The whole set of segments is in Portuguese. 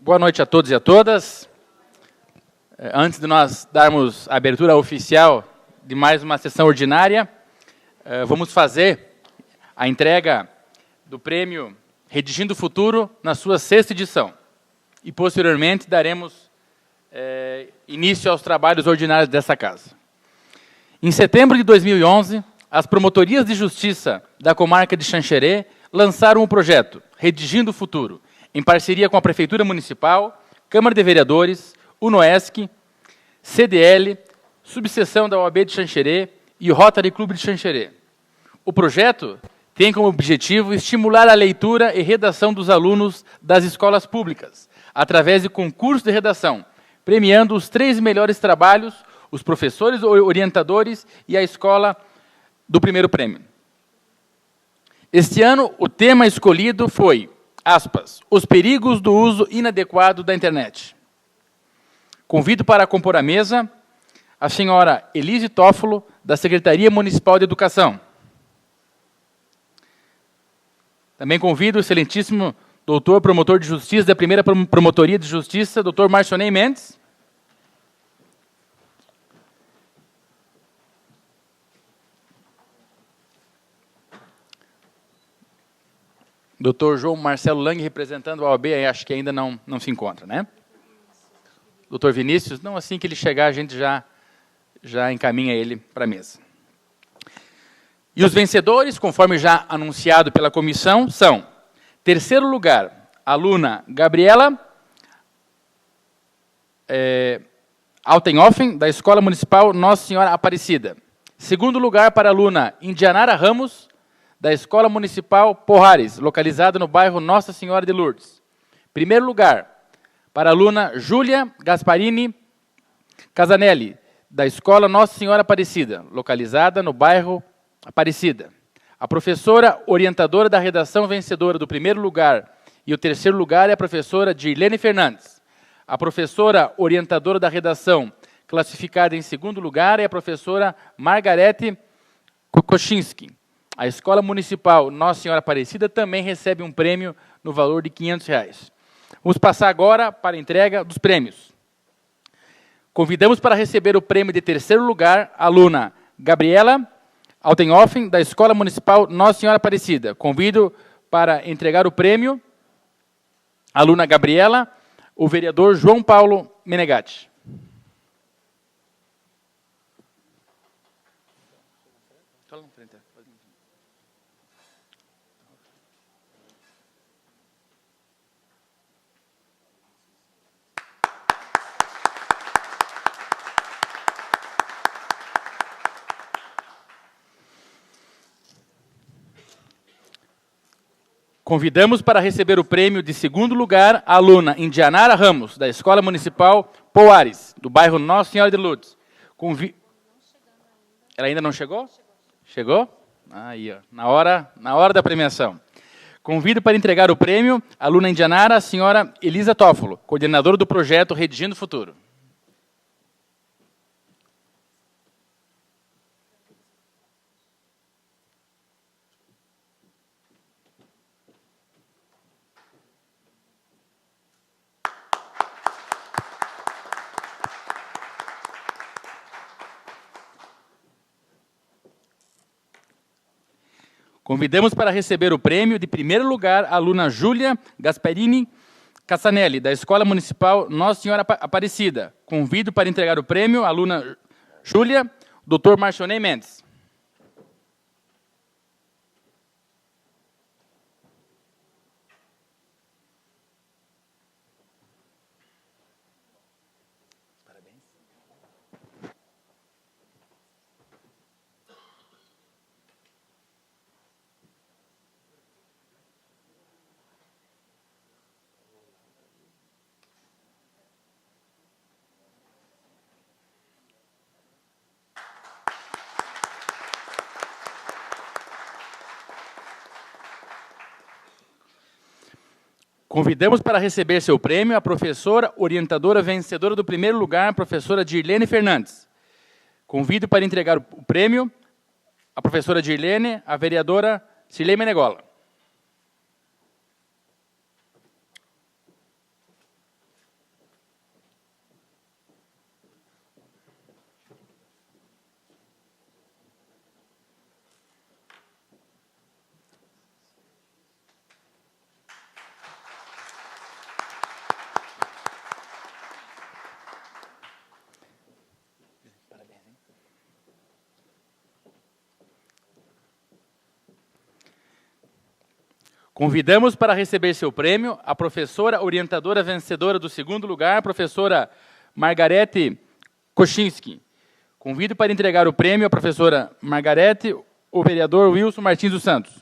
Boa noite a todos e a todas. Antes de nós darmos a abertura oficial de mais uma sessão ordinária, vamos fazer a entrega do prêmio Redigindo o Futuro na sua 6ª edição. E, posteriormente, daremos início aos trabalhos ordinários dessa casa. Em setembro de 2011, as promotorias de justiça da comarca de Xanxerê lançaram o projeto Redigindo o Futuro, em parceria com a Prefeitura Municipal, Câmara de Vereadores, UNOESC, CDL, subseção da OAB de Xanxerê e o Rotary Clube de Xanxerê. O projeto tem como objetivo estimular a leitura e redação dos alunos das escolas públicas, através de concurso de redação, premiando os 3 melhores trabalhos, os professores orientadores e a escola do primeiro prêmio. Este ano, o tema escolhido foi, aspas, os perigos do uso inadequado da internet. Convido para compor a mesa a senhora Elise Toffolo, da Secretaria Municipal de Educação. Também convido o excelentíssimo doutor promotor de justiça da primeira Promotoria de Justiça, doutor Marcionei Mendes. Doutor João Marcelo Lang, representando a OAB, acho que ainda não se encontra, né? Doutor Vinícius, não, assim que ele chegar, a gente já encaminha ele para a mesa. E os vencedores, conforme já anunciado pela comissão, são, terceiro lugar, aluna Gabriela Altenhofen, da Escola Municipal Nossa Senhora Aparecida. Segundo lugar para a aluna Indianara Ramos, da Escola Municipal Porrares, localizada no bairro Nossa Senhora de Lourdes. Primeiro lugar, para a aluna Júlia Gasparini Casanelli, da Escola Nossa Senhora Aparecida, localizada no bairro Aparecida. A professora orientadora da redação vencedora do primeiro lugar e o terceiro lugar é a professora Dirlene Fernandes. A professora orientadora da redação classificada em segundo lugar é a professora Margarete Kochinski. A Escola Municipal Nossa Senhora Aparecida também recebe um prêmio no valor de R$500. Vamos passar agora para a entrega dos prêmios. Convidamos para receber o prêmio de terceiro lugar a aluna Gabriela Altenhofen, da Escola Municipal Nossa Senhora Aparecida. Convido para entregar o prêmio a aluna Gabriela, o vereador João Paulo Menegatti. Convidamos para receber o prêmio de segundo lugar a aluna Indianara Ramos, da Escola Municipal Poares, do bairro Nossa Senhora de Lourdes. Ela ainda não chegou? Chegou? Aí, ó, na hora da premiação. Convido para entregar o prêmio a aluna Indianara, a senhora Elisa Toffolo, coordenadora do projeto Redigindo o Futuro. Convidamos para receber o prêmio de primeiro lugar a aluna Júlia Gasparini Cassanelli, da Escola Municipal Nossa Senhora Aparecida. Convido para entregar o prêmio a aluna Júlia, doutor Marcionei Mendes. Convidamos para receber seu prêmio a professora orientadora vencedora do primeiro lugar, a professora Dirlene Fernandes. Convido para entregar o prêmio a professora Dirlene, a vereadora Cirlei Menegola. Convidamos para receber seu prêmio a professora orientadora vencedora do segundo lugar, a professora Margarete Kochinski. Convido para entregar o prêmio à professora Margarete, o vereador Wilson Martins dos Santos.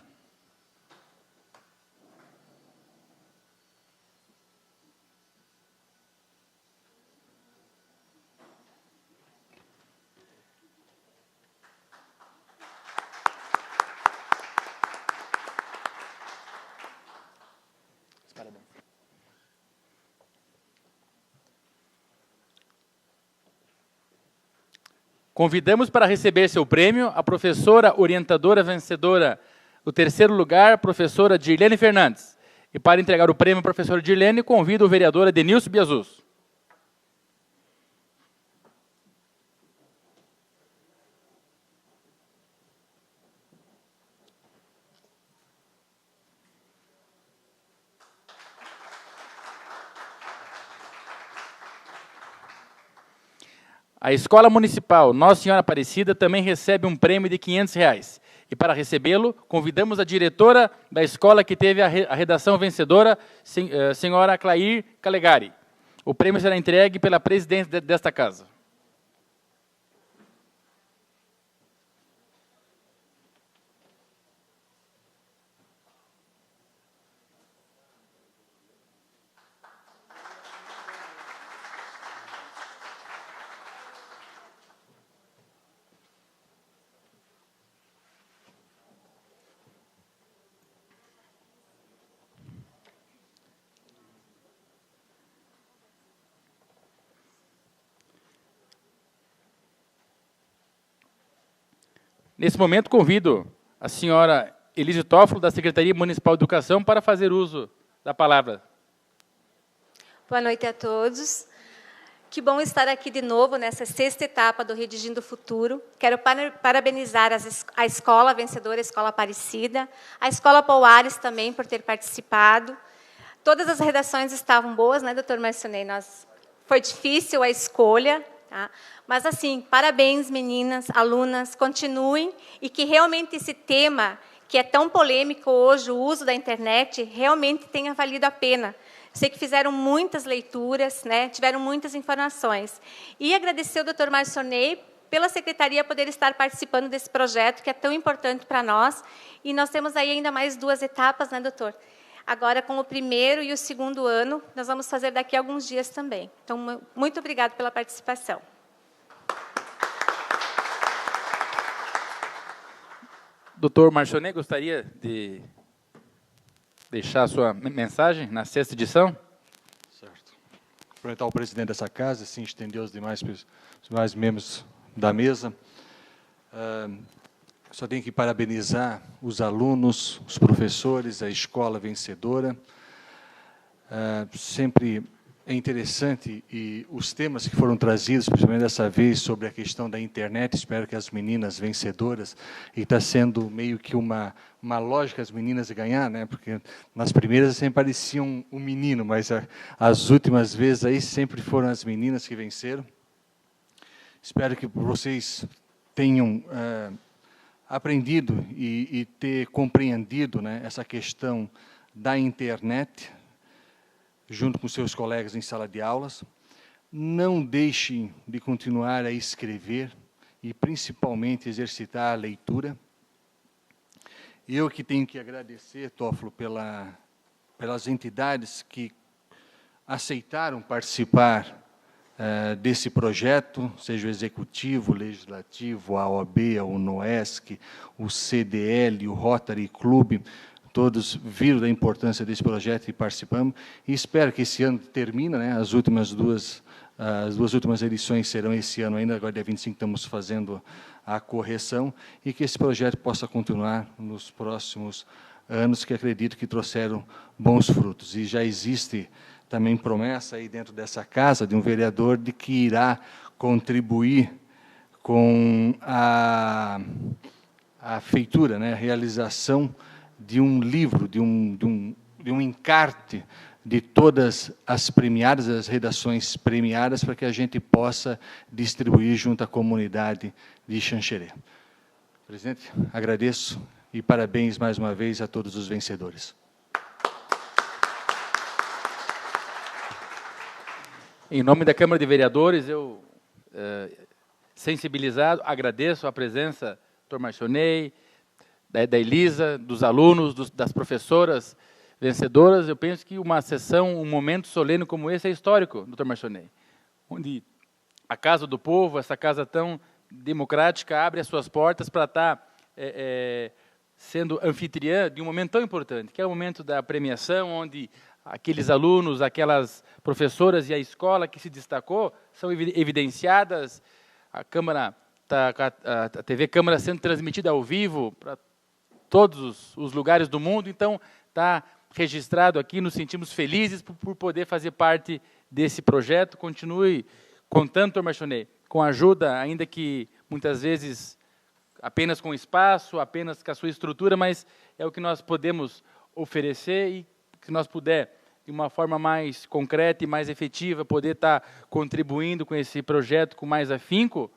Convidamos para receber seu prêmio a professora orientadora vencedora do terceiro lugar, a professora Dirlene Fernandes. E para entregar o prêmio à professora Dirlene, convido o vereador Adenilson Biasus. A Escola Municipal Nossa Senhora Aparecida também recebe um prêmio de R$500. E para recebê-lo, convidamos a diretora da escola que teve a redação vencedora, senhora Clair Calegari. O prêmio será entregue pela presidente desta casa. Nesse momento, convido a senhora Elise Toffolo, da Secretaria Municipal de Educação, para fazer uso da palavra. Boa noite a todos. Que bom estar aqui de novo nessa sexta etapa do Redigindo o Futuro. Quero parabenizar a escola vencedora, a Escola Aparecida, a Escola Pouares também por ter participado. Todas as redações estavam boas, né, doutor Marcionei? Foi difícil a escolha, tá? Mas, assim, parabéns, meninas, alunas, continuem, e que realmente esse tema, que é tão polêmico hoje, o uso da internet, realmente tenha valido a pena. Sei que fizeram muitas leituras, né, tiveram muitas informações. E agradecer ao doutor Marcionei pela secretaria poder estar participando desse projeto, que é tão importante para nós. E nós temos aí ainda mais 2 etapas, né, doutor? Agora, com o primeiro e o segundo ano, nós vamos fazer daqui a alguns dias também. Então, muito obrigada pela participação. Doutor Marcionei, gostaria de deixar a sua mensagem na sexta edição? Certo. Cumprimentar o presidente dessa casa, assim, estender os demais membros da mesa. Só tenho que parabenizar os alunos, os professores, a escola vencedora. Sempre é interessante, e os temas que foram trazidos, principalmente dessa vez, sobre a questão da internet, espero que as meninas vencedoras, e está sendo meio que uma lógica as meninas ganhar, né? Porque nas primeiras sempre parecia um menino, mas as últimas vezes aí sempre foram as meninas que venceram. Espero que vocês tenham aprendido e ter compreendido, né, essa questão da internet, junto com seus colegas em sala de aulas. Não deixem de continuar a escrever e, principalmente, exercitar a leitura. Eu que tenho que agradecer, Toffolo, pelas entidades que aceitaram participar desse projeto, seja o Executivo, o Legislativo, a OAB, a UNOESC, o CDL, o Rotary Club. Todos viram da importância desse projeto e participamos. E espero que esse ano termine, né? As duas últimas edições serão esse ano ainda, agora dia 25 estamos fazendo a correção, e que esse projeto possa continuar nos próximos anos, que acredito que trouxeram bons frutos. E já existe também promessa aí dentro dessa casa de um vereador de que irá contribuir com a feitura, né? A realização de um livro, de um encarte de todas as premiadas, as redações premiadas, para que a gente possa distribuir junto à comunidade de Xanxerê. Presidente, agradeço e parabéns mais uma vez a todos os vencedores. Em nome da Câmara de Vereadores, eu, sensibilizado, agradeço a presença do Dr. Marchionnet, da Elisa, dos alunos, das professoras vencedoras. Eu penso que uma sessão, um momento solene como esse é histórico, Dr. Marchionnet, onde a Casa do Povo, essa casa tão democrática, abre as suas portas para estar sendo anfitriã de um momento tão importante, que é o momento da premiação, onde aqueles alunos, aquelas professoras e a escola que se destacou são evidenciadas. A Câmara, a TV Câmara sendo transmitida ao vivo para todos os lugares do mundo, então está registrado aqui, nos sentimos felizes por poder fazer parte desse projeto. Continue contando, Dr. Marchionnet, com ajuda, ainda que muitas vezes apenas com espaço, apenas com a sua estrutura, mas é o que nós podemos oferecer e que nós puder, de uma forma mais concreta e mais efetiva, poder estar contribuindo com esse projeto com mais afinco,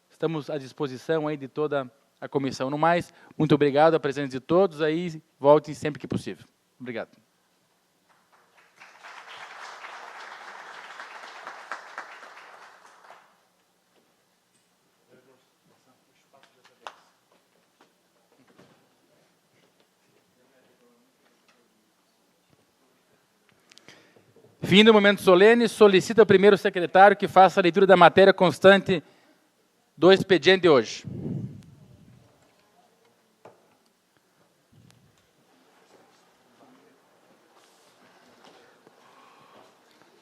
estamos à disposição aí de toda a comissão. No mais, muito obrigado a presença de todos, aí voltem sempre que possível. Obrigado. Fim do momento solene, solicita ao primeiro secretário que faça a leitura da matéria constante do expediente de hoje.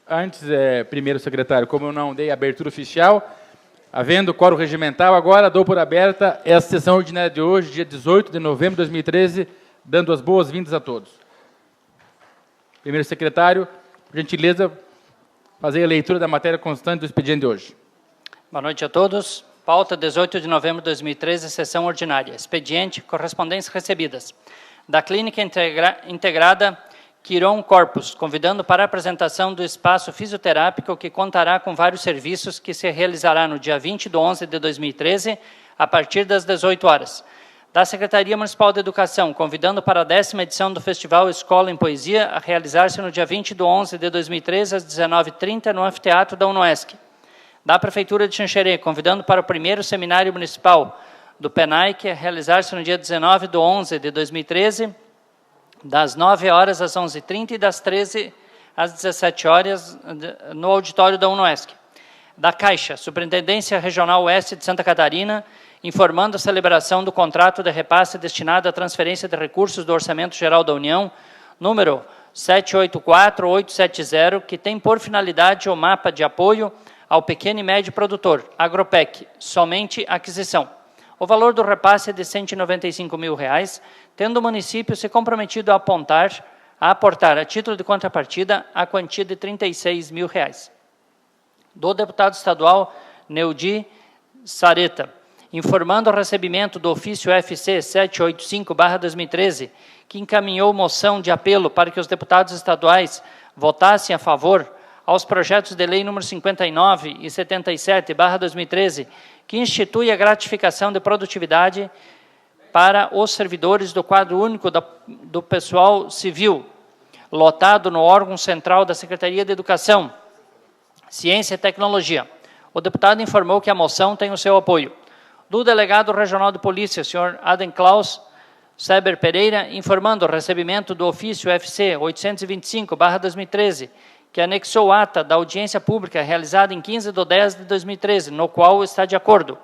Antes, primeiro secretário, como eu não dei abertura oficial, havendo quórum regimental, agora dou por aberta essa sessão ordinária de hoje, dia 18 de novembro de 2013, dando as boas-vindas a todos. Primeiro secretário, por gentileza, fazer a leitura da matéria constante do expediente de hoje. Boa noite a todos. Pauta 18 de novembro de 2013, sessão ordinária. Expediente, correspondências recebidas. Da Clínica Integrada Quiron Corpus, convidando para a apresentação do espaço fisioterápico que contará com vários serviços que se realizará no dia 20/11 de 2013, a partir das 18 horas. Da Secretaria Municipal de Educação, convidando para a 10ª edição do Festival Escola em Poesia, a realizar-se no dia 20/11 de 2013, às 19h30, no Anfiteatro da UNOESC. Da Prefeitura de Xanxerê, convidando para o primeiro Seminário Municipal do PENAIC, a realizar-se no dia 19/11 de 2013, das 9 horas às 11h30 e das 13 às 17 horas, no auditório da UNOESC. Da Caixa, Superintendência Regional Oeste de Santa Catarina, informando a celebração do contrato de repasse destinado à transferência de recursos do Orçamento Geral da União, número 784870, que tem por finalidade o mapa de apoio ao pequeno e médio produtor, Agropec, somente aquisição. O valor do repasse é de R$ 195 mil, tendo o município se comprometido a aportar a título de contrapartida a quantia de R$ 36 mil. Do deputado estadual Neudi Sareta, informando o recebimento do ofício FC 785/2013, que encaminhou moção de apelo para que os deputados estaduais votassem a favor aos projetos de lei número 59 e 77/2013, que institui a gratificação de produtividade para os servidores do quadro único do pessoal civil, lotado no órgão central da Secretaria de Educação, Ciência e Tecnologia. O deputado informou que a moção tem o seu apoio. Do delegado regional de polícia, senhor Adam Klaus Seber Pereira, informando o recebimento do ofício FC 825/2013, que anexou ata da audiência pública realizada em 15/10 de 2013, no qual está de acordo.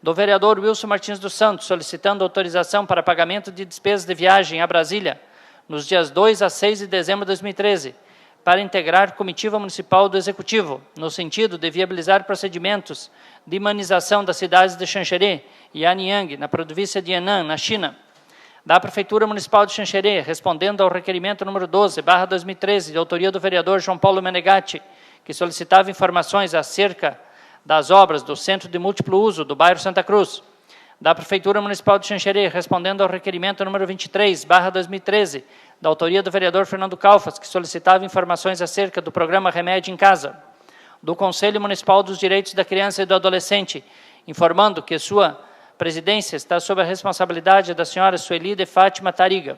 Do vereador Wilson Martins dos Santos, solicitando autorização para pagamento de despesas de viagem a Brasília, nos dias 2 a 6 de dezembro de 2013, para integrar comitiva municipal do Executivo, no sentido de viabilizar procedimentos de imunização das cidades de Xanxerê e Anyang, na província de Henan, na China. Da Prefeitura Municipal de Xanxerê, respondendo ao requerimento número 12/2013, de autoria do vereador João Paulo Menegatti, que solicitava informações acerca das obras do Centro de Múltiplo Uso do bairro Santa Cruz. Da Prefeitura Municipal de Xanxerê, respondendo ao requerimento número 23/2013, da autoria do vereador Fernando Calfas, que solicitava informações acerca do programa Remédio em Casa. Do Conselho Municipal dos Direitos da Criança e do Adolescente, informando que sua presidência está sob a responsabilidade da senhora Sueli de Fátima Tariga.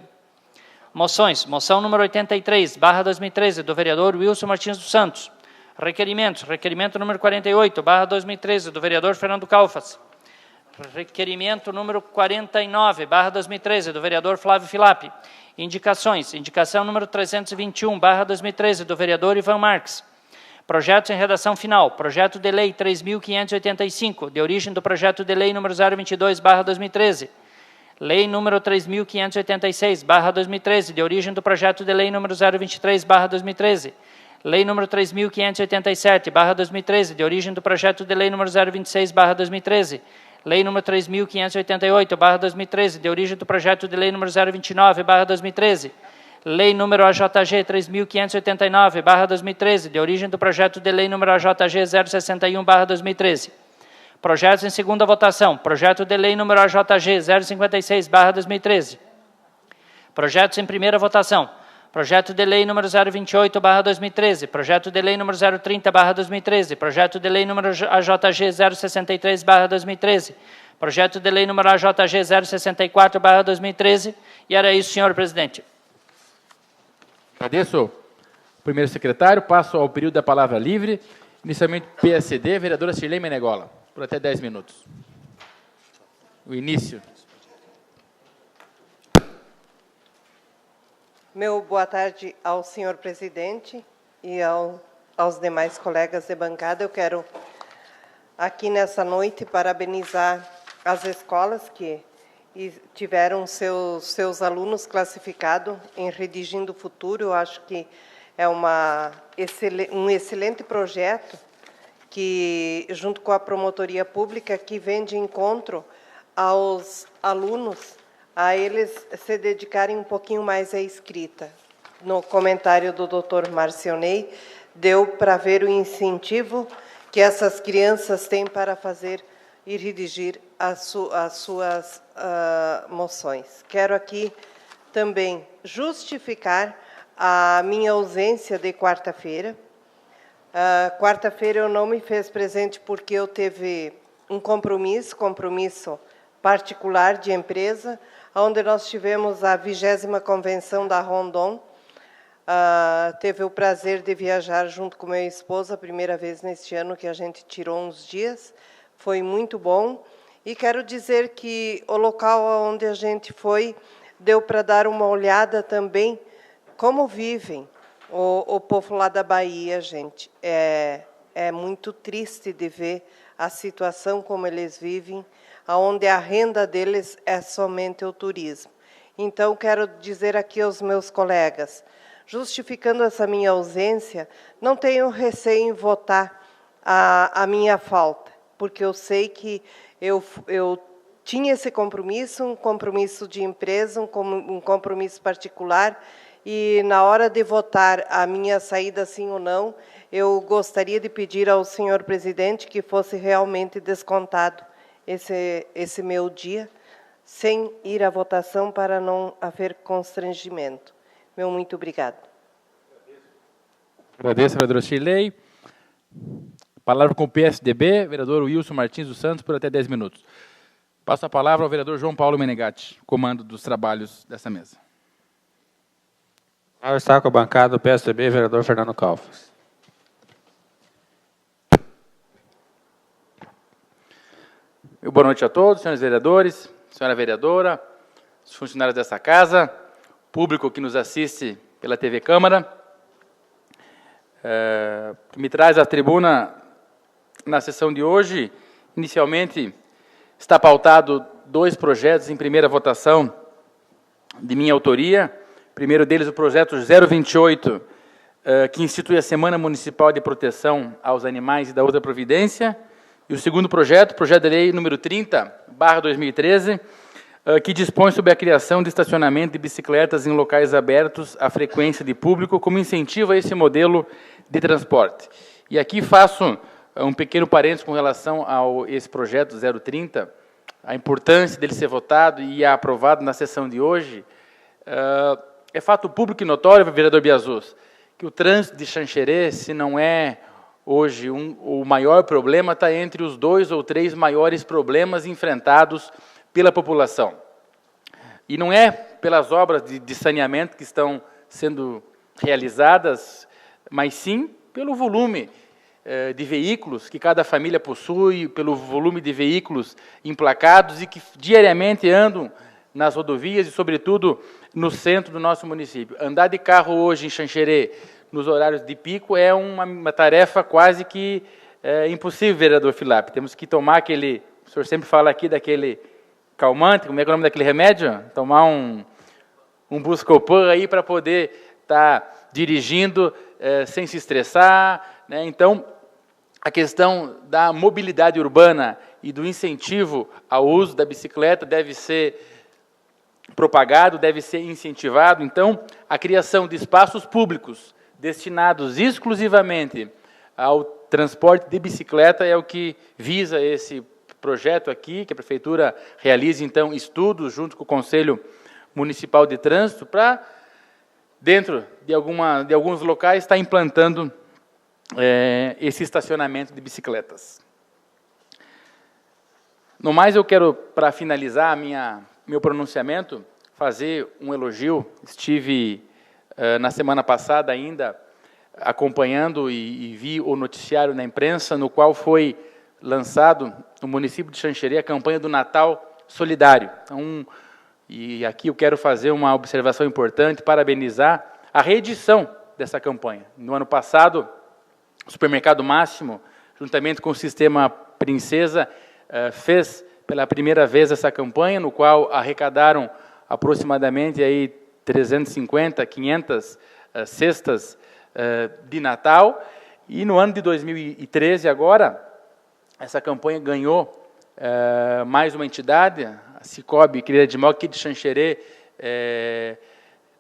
Moções. Moção número 83/2013, do vereador Wilson Martins dos Santos, Requerimentos. Requerimento número 48, barra 2013, do vereador Fernando Calfas. Requerimento número 49, barra 2013, do vereador Flávio Filappi. Indicações. Indicação número 321, barra 2013, do vereador Ivan Marques. Projetos em redação final. Projeto de lei 3.585, de origem do projeto de lei número 022, barra 2013. Lei número 3.586, barra 2013, de origem do projeto de lei número 023, barra 2013. Lei número 3.587, barra 2013, de origem do projeto de lei número 026, barra 2013. Lei número 3.588, barra 2013, de origem do projeto de lei número 029, barra 2013. Lei número AJG 3.589, barra 2013, de origem do projeto de lei número AJG 061, barra 2013. Projetos em segunda votação. Projeto de lei número AJG 056, barra 2013. Projetos em primeira votação. Projeto de lei número 028, barra 2013. Projeto de lei número 030, barra 2013. Projeto de lei número AJG 063, barra 2013. Projeto de lei número AJG 064, barra 2013. E era isso, senhor presidente. Agradeço o primeiro secretário. Passo ao período da palavra livre. Inicialmente, PSD, vereadora Shirley Menegola, por até 10 minutos. O início. Meu boa tarde ao senhor presidente e aos demais colegas de bancada. Eu quero, aqui nessa noite, parabenizar as escolas que tiveram seus alunos classificados em Redigindo o Futuro. Eu acho que é um excelente projeto que, junto com a promotoria pública, que vem de encontro aos alunos, a eles se dedicarem um pouquinho mais à escrita. No comentário do Dr. Marcionei, deu para ver o incentivo que essas crianças têm para fazer e redigir as suas moções. Quero aqui também justificar a minha ausência de quarta-feira. Quarta-feira eu não me fiz presente porque eu tive um compromisso particular de empresa, onde nós tivemos a 20ª convenção da Rondon. Teve o prazer de viajar junto com meu esposo, a primeira vez neste ano que a gente tirou uns dias. Foi muito bom. E quero dizer que o local onde a gente foi, deu para dar uma olhada também como vivem o povo lá da Bahia, gente. É muito triste de ver a situação como eles vivem, onde a renda deles é somente o turismo. Então, quero dizer aqui aos meus colegas, justificando essa minha ausência, não tenho receio em votar a minha falta, porque eu sei que eu tinha esse compromisso, um compromisso de empresa, um compromisso particular, e na hora de votar a minha saída sim ou não, eu gostaria de pedir ao senhor presidente que fosse realmente descontado esse meu dia, sem ir à votação, para não haver constrangimento. Meu muito obrigado. Agradeço, vereadora Shirley. Palavra com o PSDB, vereador Wilson Martins dos Santos, por até 10 minutos. Passo a palavra ao vereador João Paulo Menegatti, comando dos trabalhos dessa mesa. Está com a bancada do PSDB, vereador Fernando Calfas. Boa noite a todos, senhores vereadores, senhora vereadora, os funcionários dessa casa, público que nos assiste pela TV Câmara, que me traz à tribuna na sessão de hoje. Inicialmente, está pautado 2 projetos em primeira votação de minha autoria. O primeiro deles, o projeto 028, que institui a Semana Municipal de Proteção aos Animais e da outra providência. E o segundo projeto, projeto de lei número 30/2013, que dispõe sobre a criação de estacionamento de bicicletas em locais abertos à frequência de público, como incentivo a esse modelo de transporte. E aqui faço um pequeno parênteses com relação a esse projeto 030, a importância dele ser votado e aprovado na sessão de hoje. É fato público e notório, vereador Biazuz, que o trânsito de Xanxerê, se não é hoje o maior problema, está entre os 2 ou 3 maiores problemas enfrentados pela população. E não é pelas obras de saneamento que estão sendo realizadas, mas sim pelo volume de veículos que cada família possui, pelo volume de veículos emplacados e que diariamente andam nas rodovias e, sobretudo, no centro do nosso município. Andar de carro hoje em Xanxerê, nos horários de pico, é uma tarefa quase que impossível, vereador Filap. Temos que tomar aquele, o senhor sempre fala aqui daquele calmante, como é que é o nome daquele remédio? Tomar um Buscopan aí para poder estar dirigindo sem se estressar, né? Então, a questão da mobilidade urbana e do incentivo ao uso da bicicleta deve ser propagado, deve ser incentivado. Então, a criação de espaços públicos destinados exclusivamente ao transporte de bicicleta é o que visa esse projeto aqui, que a Prefeitura realize, então, estudos junto com o Conselho Municipal de Trânsito para, dentro de alguns locais, estar implantando esse estacionamento de bicicletas. No mais, eu quero, para finalizar meu pronunciamento, fazer um elogio. Estive, na semana passada ainda, acompanhando e vi o noticiário na imprensa, no qual foi lançado no município de Xanxerê a campanha do Natal Solidário. Então, e aqui eu quero fazer uma observação importante, parabenizar a reedição dessa campanha. No ano passado, o Supermercado Máximo, juntamente com o Sistema Princesa, fez pela primeira vez essa campanha, no qual arrecadaram aproximadamente aí 350, 500 cestas de Natal. E no ano de 2013, agora, essa campanha ganhou mais uma entidade, a Cicobi Credimoc, aqui de Xanxerê,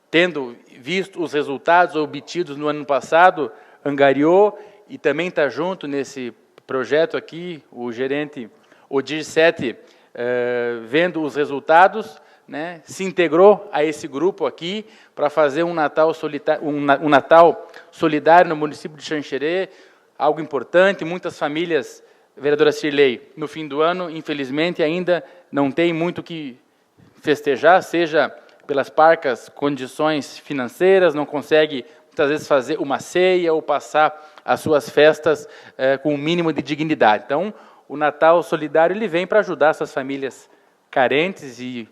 tendo visto os resultados obtidos no ano passado, angariou e também está junto nesse projeto aqui, o gerente Odir Sete, vendo os resultados, né, se integrou a esse grupo aqui para fazer um Natal solidário no município de Xanxerê, algo importante. Muitas famílias, vereadora Cirlei, no fim do ano, infelizmente, ainda não tem muito o que festejar, seja pelas parcas condições financeiras, não consegue, muitas vezes, fazer uma ceia ou passar as suas festas com o mínimo de dignidade. Então, o Natal Solidário ele vem para ajudar essas famílias carentes, e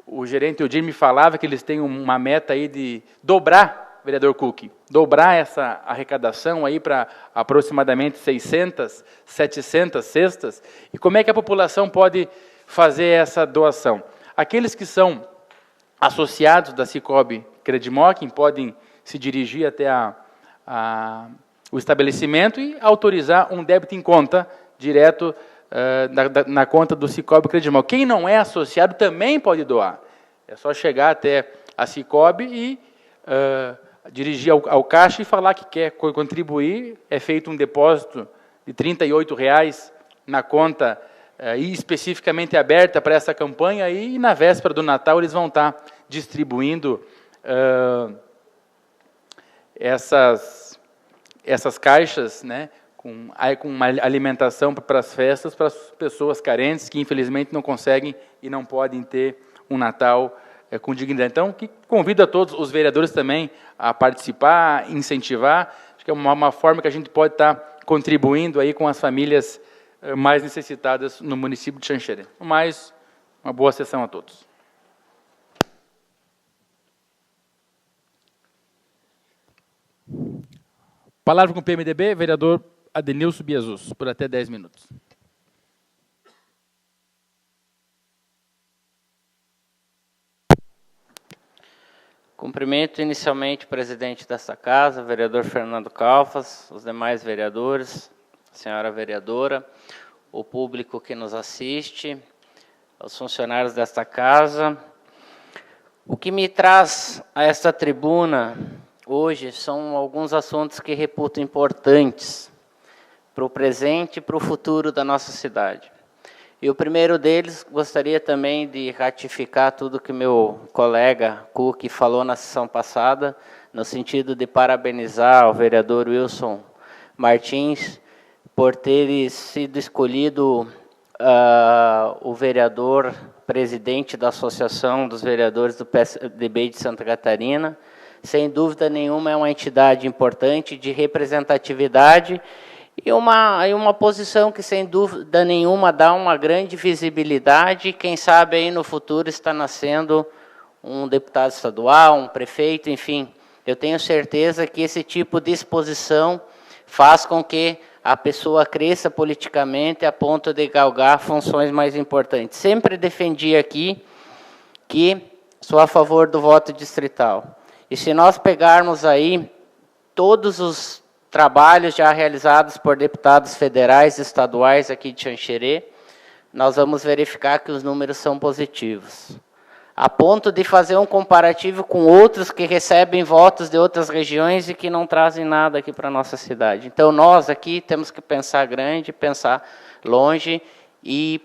o gerente Odir me falava que eles têm uma meta aí de dobrar, vereador Cook, dobrar essa arrecadação aí para aproximadamente 600, 700 cestas. E como é que a população pode fazer essa doação? Aqueles que são associados da Cicobi Credimoc podem se dirigir até o estabelecimento e autorizar um débito em conta direto na conta do Cicobi Credimoc. Quem não é associado também pode doar. É só chegar até a Cicobi e dirigir ao caixa e falar que quer contribuir. É feito um depósito de R$ 38,00 na conta especificamente aberta para essa campanha, e na véspera do Natal eles vão estar distribuindo essas caixas, né, com uma alimentação para as festas, para as pessoas carentes que infelizmente não conseguem e não podem ter um Natal com dignidade. Então, convido a todos os vereadores também a participar, incentivar. Acho que é uma forma que a gente pode estar contribuindo aí com as famílias mais necessitadas no município de Xanxerê. Mais uma boa sessão a todos. Palavra com o PMDB, vereador Adenilson Biazus, por até 10 minutos. Cumprimento inicialmente o presidente desta casa, vereador Fernando Calfas, os demais vereadores, senhora vereadora, o público que nos assiste, os funcionários desta casa. O que me traz a esta tribuna hoje são alguns assuntos que reputo importantes para o presente e para o futuro da nossa cidade. E o primeiro deles, gostaria também de ratificar tudo que meu colega Cook falou na sessão passada, no sentido de parabenizar o vereador Wilson Martins por ter sido escolhido o vereador presidente da Associação dos Vereadores do PSDB de Santa Catarina. Sem dúvida nenhuma, é uma entidade importante de representatividade E uma posição que, sem dúvida nenhuma, dá uma grande visibilidade. Quem sabe aí no futuro está nascendo um deputado estadual, um prefeito, enfim. Eu tenho certeza que esse tipo de exposição faz com que a pessoa cresça politicamente a ponto de galgar funções mais importantes. Sempre defendi aqui que sou a favor do voto distrital. E se nós pegarmos aí todos os trabalhos já realizados por deputados federais e estaduais aqui de Xanxerê, nós vamos verificar que os números são positivos. A ponto de fazer um comparativo com outros que recebem votos de outras regiões e que não trazem nada aqui para a nossa cidade. Então, nós aqui temos que pensar grande, pensar longe e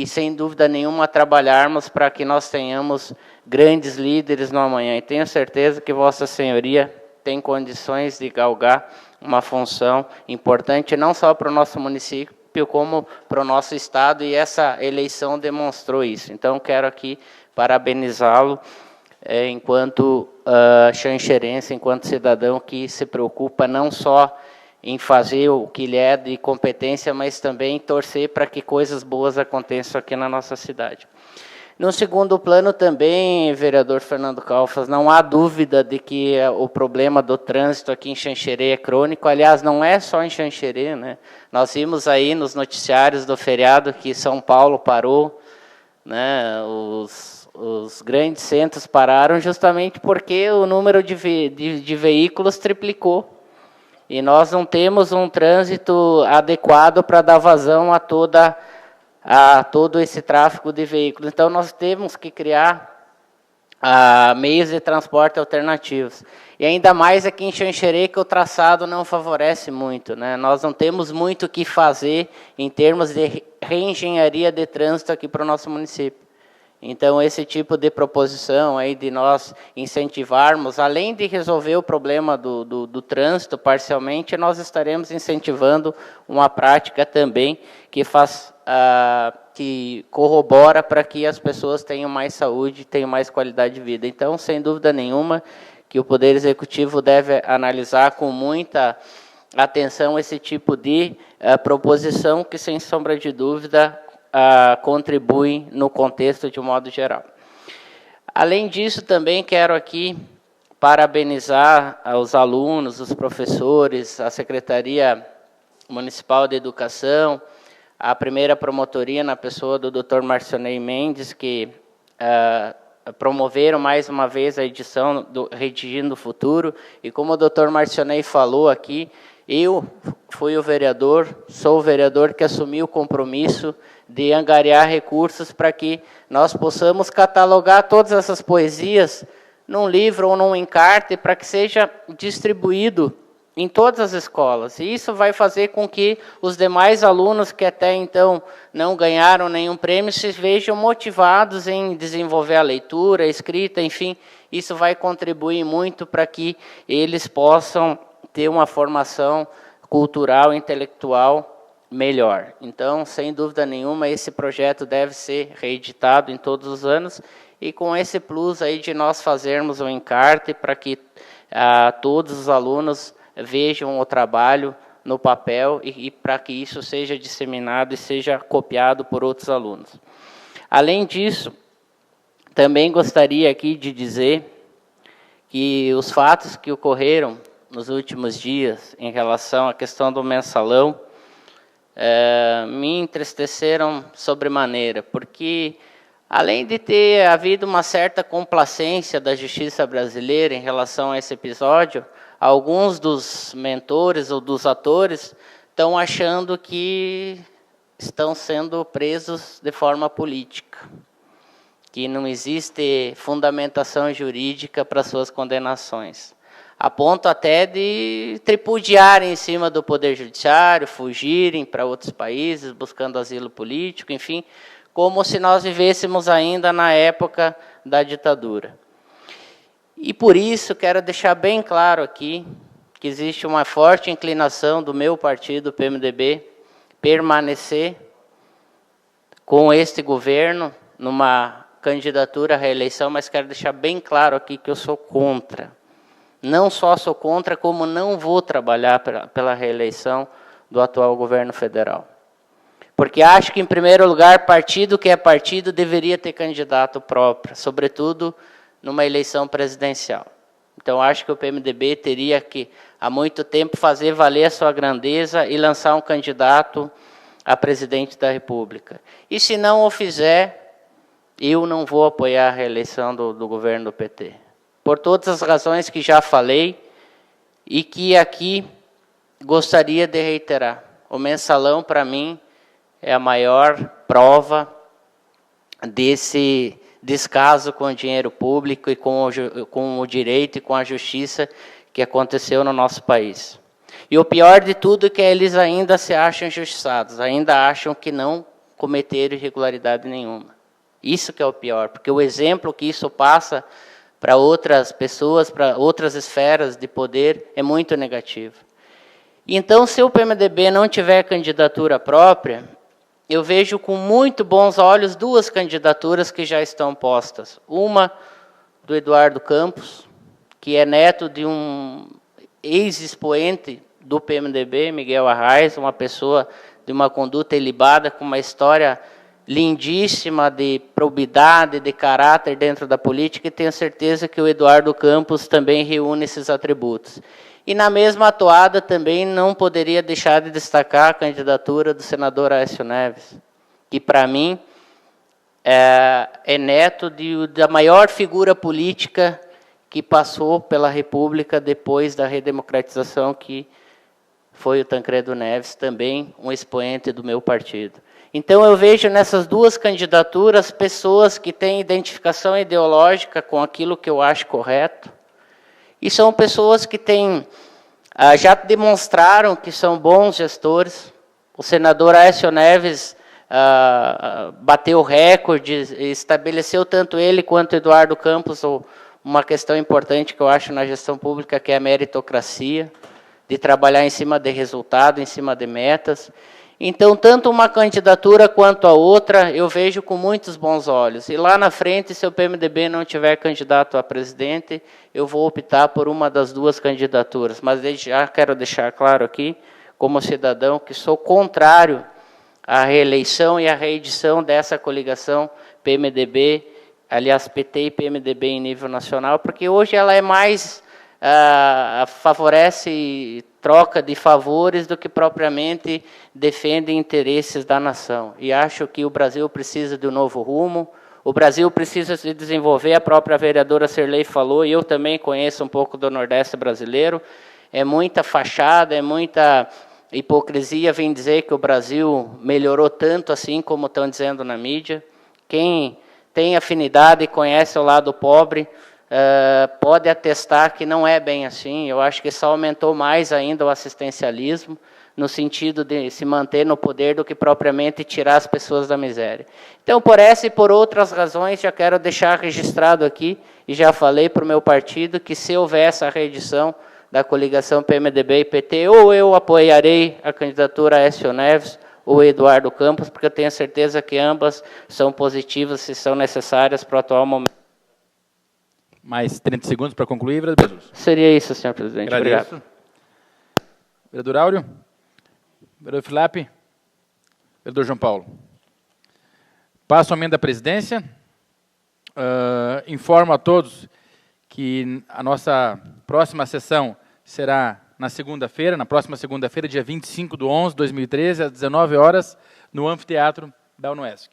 sem dúvida nenhuma, trabalharmos para que nós tenhamos grandes líderes no amanhã. E tenho certeza que Vossa Senhoria tem condições de galgar uma função importante, não só para o nosso município, como para o nosso estado, e essa eleição demonstrou isso. Então, quero aqui parabenizá-lo enquanto xanxerense, enquanto cidadão que se preocupa não só em fazer o que lhe é de competência, mas também torcer para que coisas boas aconteçam aqui na nossa cidade. No segundo plano também, vereador Fernando Calfas, não há dúvida de que o problema do trânsito aqui em Xanxerê é crônico. Aliás, não é só em Xanxerê, né? Nós vimos aí nos noticiários do feriado que São Paulo parou, né? Os grandes centros pararam justamente porque o número de veículos triplicou. E nós não temos um trânsito adequado para dar vazão a todo esse tráfego de veículos. Então, nós temos que criar meios de transporte alternativos. E ainda mais aqui em Xanxerê, que o traçado não favorece muito, né? Nós não temos muito o que fazer em termos de reengenharia de trânsito aqui para o nosso município. Então, esse tipo de proposição aí de nós incentivarmos, além de resolver o problema do trânsito parcialmente, nós estaremos incentivando uma prática também que corrobora para que as pessoas tenham mais saúde, tenham mais qualidade de vida. Então, sem dúvida nenhuma, que o Poder Executivo deve analisar com muita atenção esse tipo de proposição que, sem sombra de dúvida, contribuem no contexto de um modo geral. Além disso, também quero aqui parabenizar os alunos, os professores, a Secretaria Municipal de Educação, a primeira promotoria na pessoa do Dr. Marcionei Mendes, que promoveram mais uma vez a edição do Redigindo o Futuro. E como o Dr. Marcionei falou aqui, eu sou o vereador que assumiu o compromisso de angariar recursos para que nós possamos catalogar todas essas poesias num livro ou num encarte para que seja distribuído em todas as escolas. E isso vai fazer com que os demais alunos que até então não ganharam nenhum prêmio se vejam motivados em desenvolver a leitura, a escrita, enfim, isso vai contribuir muito para que eles possam ter uma formação cultural e intelectual melhor. Então, sem dúvida nenhuma, esse projeto deve ser reeditado em todos os anos e com esse plus aí de nós fazermos um encarte para que todos os alunos vejam o trabalho no papel e para que isso seja disseminado e seja copiado por outros alunos. Além disso, também gostaria aqui de dizer que os fatos que ocorreram nos últimos dias em relação à questão do mensalão me entristeceram sobremaneira, porque além de ter havido uma certa complacência da justiça brasileira em relação a esse episódio, alguns dos mentores ou dos atores estão achando que estão sendo presos de forma política, que não existe fundamentação jurídica para suas condenações, a ponto até de tripudiarem em cima do Poder Judiciário, fugirem para outros países, buscando asilo político, enfim, como se nós vivêssemos ainda na época da ditadura. E por isso quero deixar bem claro aqui que existe uma forte inclinação do meu partido, o PMDB, permanecer com este governo numa candidatura à reeleição, mas quero deixar bem claro aqui que eu sou contra. Não só sou contra, como não vou trabalhar pela reeleição do atual governo federal. Porque acho que, em primeiro lugar, partido que é partido deveria ter candidato próprio, sobretudo numa eleição presidencial. Então, acho que o PMDB teria que, há muito tempo, fazer valer a sua grandeza e lançar um candidato a presidente da República. E, se não o fizer, eu não vou apoiar a reeleição do governo do PT. Por todas as razões que já falei e que aqui gostaria de reiterar. O mensalão, para mim, é a maior prova desse descaso com o dinheiro público e com o direito e com a justiça que aconteceu no nosso país. E o pior de tudo é que eles ainda se acham injustiçados, ainda acham que não cometeram irregularidade nenhuma. Isso que é o pior, porque o exemplo que isso passa para outras pessoas, para outras esferas de poder, é muito negativo. Então, se o PMDB não tiver candidatura própria, eu vejo com muito bons olhos duas candidaturas que já estão postas. Uma do Eduardo Campos, que é neto de um ex-expoente do PMDB, Miguel Arraes, uma pessoa de uma conduta ilibada, com uma história lindíssima de probidade, de caráter dentro da política, e tenho certeza que o Eduardo Campos também reúne esses atributos. E na mesma atoada também não poderia deixar de destacar a candidatura do senador Aécio Neves, que para mim é neto da maior figura política que passou pela República depois da redemocratização, que foi o Tancredo Neves, também um expoente do meu partido. Então eu vejo nessas duas candidaturas pessoas que têm identificação ideológica com aquilo que eu acho correto, e são pessoas que já demonstraram que são bons gestores. O senador Aécio Neves bateu recordes, estabeleceu tanto ele quanto Eduardo Campos uma questão importante que eu acho na gestão pública, que é a meritocracia, de trabalhar em cima de resultado, em cima de metas. Então, tanto uma candidatura quanto a outra, eu vejo com muitos bons olhos. E lá na frente, se o PMDB não tiver candidato a presidente, eu vou optar por uma das duas candidaturas. Mas já quero deixar claro aqui, como cidadão, que sou contrário à reeleição e à reedição dessa coligação PMDB, aliás, PT e PMDB em nível nacional, porque hoje ela é mais, favorece troca de favores do que propriamente defende interesses da nação. E acho que o Brasil precisa de um novo rumo, o Brasil precisa se desenvolver, a própria vereadora Sirlei falou, e eu também conheço um pouco do Nordeste brasileiro, é muita fachada, é muita hipocrisia vem dizer que o Brasil melhorou tanto assim como estão dizendo na mídia. Quem tem afinidade e conhece o lado pobre, pode atestar que não é bem assim. Eu acho que só aumentou mais ainda o assistencialismo, no sentido de se manter no poder do que propriamente tirar as pessoas da miséria. Então, por essa e por outras razões, já quero deixar registrado aqui, e já falei para o meu partido, que se houver essa reedição da coligação PMDB e PT, ou eu apoiarei a candidatura Aécio Neves ou Eduardo Campos, porque eu tenho certeza que ambas são positivas e são necessárias para o atual momento. Mais 30 segundos para concluir, vereador Jesus. Seria isso, senhor presidente. Agradeço. Obrigado. Vereador Áureo. Vereador Filape. Vereador João Paulo. Passo a emenda da presidência. Informo a todos que a nossa próxima sessão será na segunda-feira, na próxima segunda-feira, dia 25/11/2013, às 19 horas, no anfiteatro da UNOESC.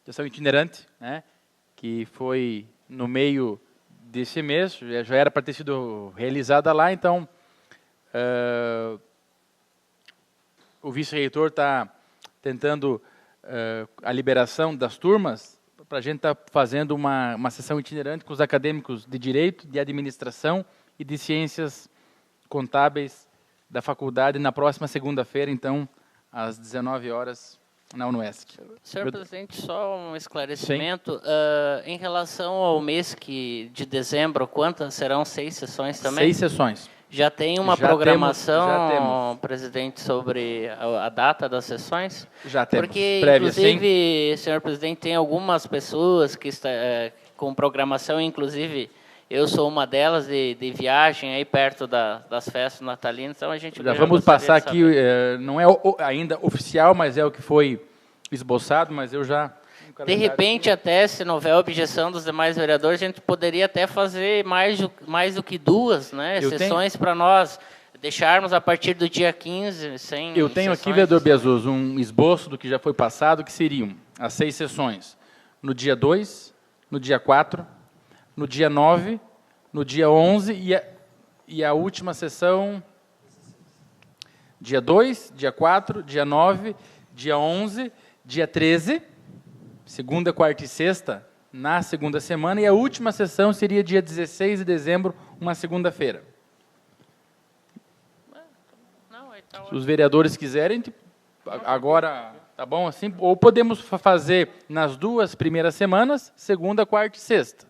Sessão itinerante, né, que foi no meio desse mês, já era para ter sido realizada lá, então o vice-reitor está tentando a liberação das turmas para a gente estar fazendo uma sessão itinerante com os acadêmicos de Direito, de Administração e de Ciências Contábeis da faculdade na próxima segunda-feira, então, às 19 horas, na UNOESC. Senhor presidente, só um esclarecimento. Em relação ao mês de dezembro, quantas serão? 6 sessões também? 6 sessões. Já tem uma programação, presidente, sobre a data das sessões? Já temos. Porque, prévia, inclusive, senhor presidente, tem algumas pessoas que estão com programação, inclusive Eu sou uma delas de viagem aí perto das festas natalinas, então a gente Já vamos passar aqui, não é ainda oficial, mas é o que foi esboçado, mas eu já... De repente, até, se não houver objeção dos demais vereadores, a gente poderia até fazer mais do que 2, né, sessões para nós deixarmos a partir do dia 15 sem Eu tenho aqui, vereador Biazuz, um esboço do que já foi passado, que seriam as 6 sessões no dia 2, no dia 4, no dia 9, no dia 11 e a última sessão dia 2, dia 4, dia 9, dia 11, dia 13, segunda, quarta e sexta, na segunda semana, e a última sessão seria dia 16 de dezembro, uma segunda-feira. Se os vereadores quiserem, agora, tá bom assim? Ou podemos fazer nas 2 primeiras semanas, segunda, quarta e sexta.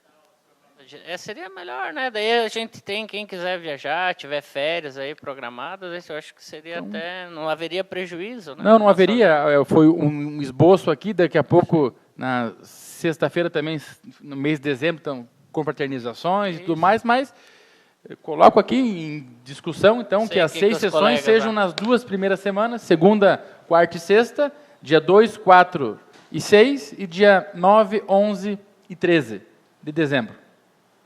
Seria melhor, né? Daí a gente tem, quem quiser viajar, tiver férias aí programadas, eu acho que seria até, não haveria prejuízo, né? Não haveria, foi um esboço aqui, daqui a pouco, na sexta-feira também, no mês de dezembro, então, confraternizações e tudo mais, mas eu coloco aqui em discussão, então, que as 6 sessões sejam nas 2 primeiras semanas, segunda, quarta e sexta, dia 2, 4 e 6, e dia 9, 11 e 13 de dezembro.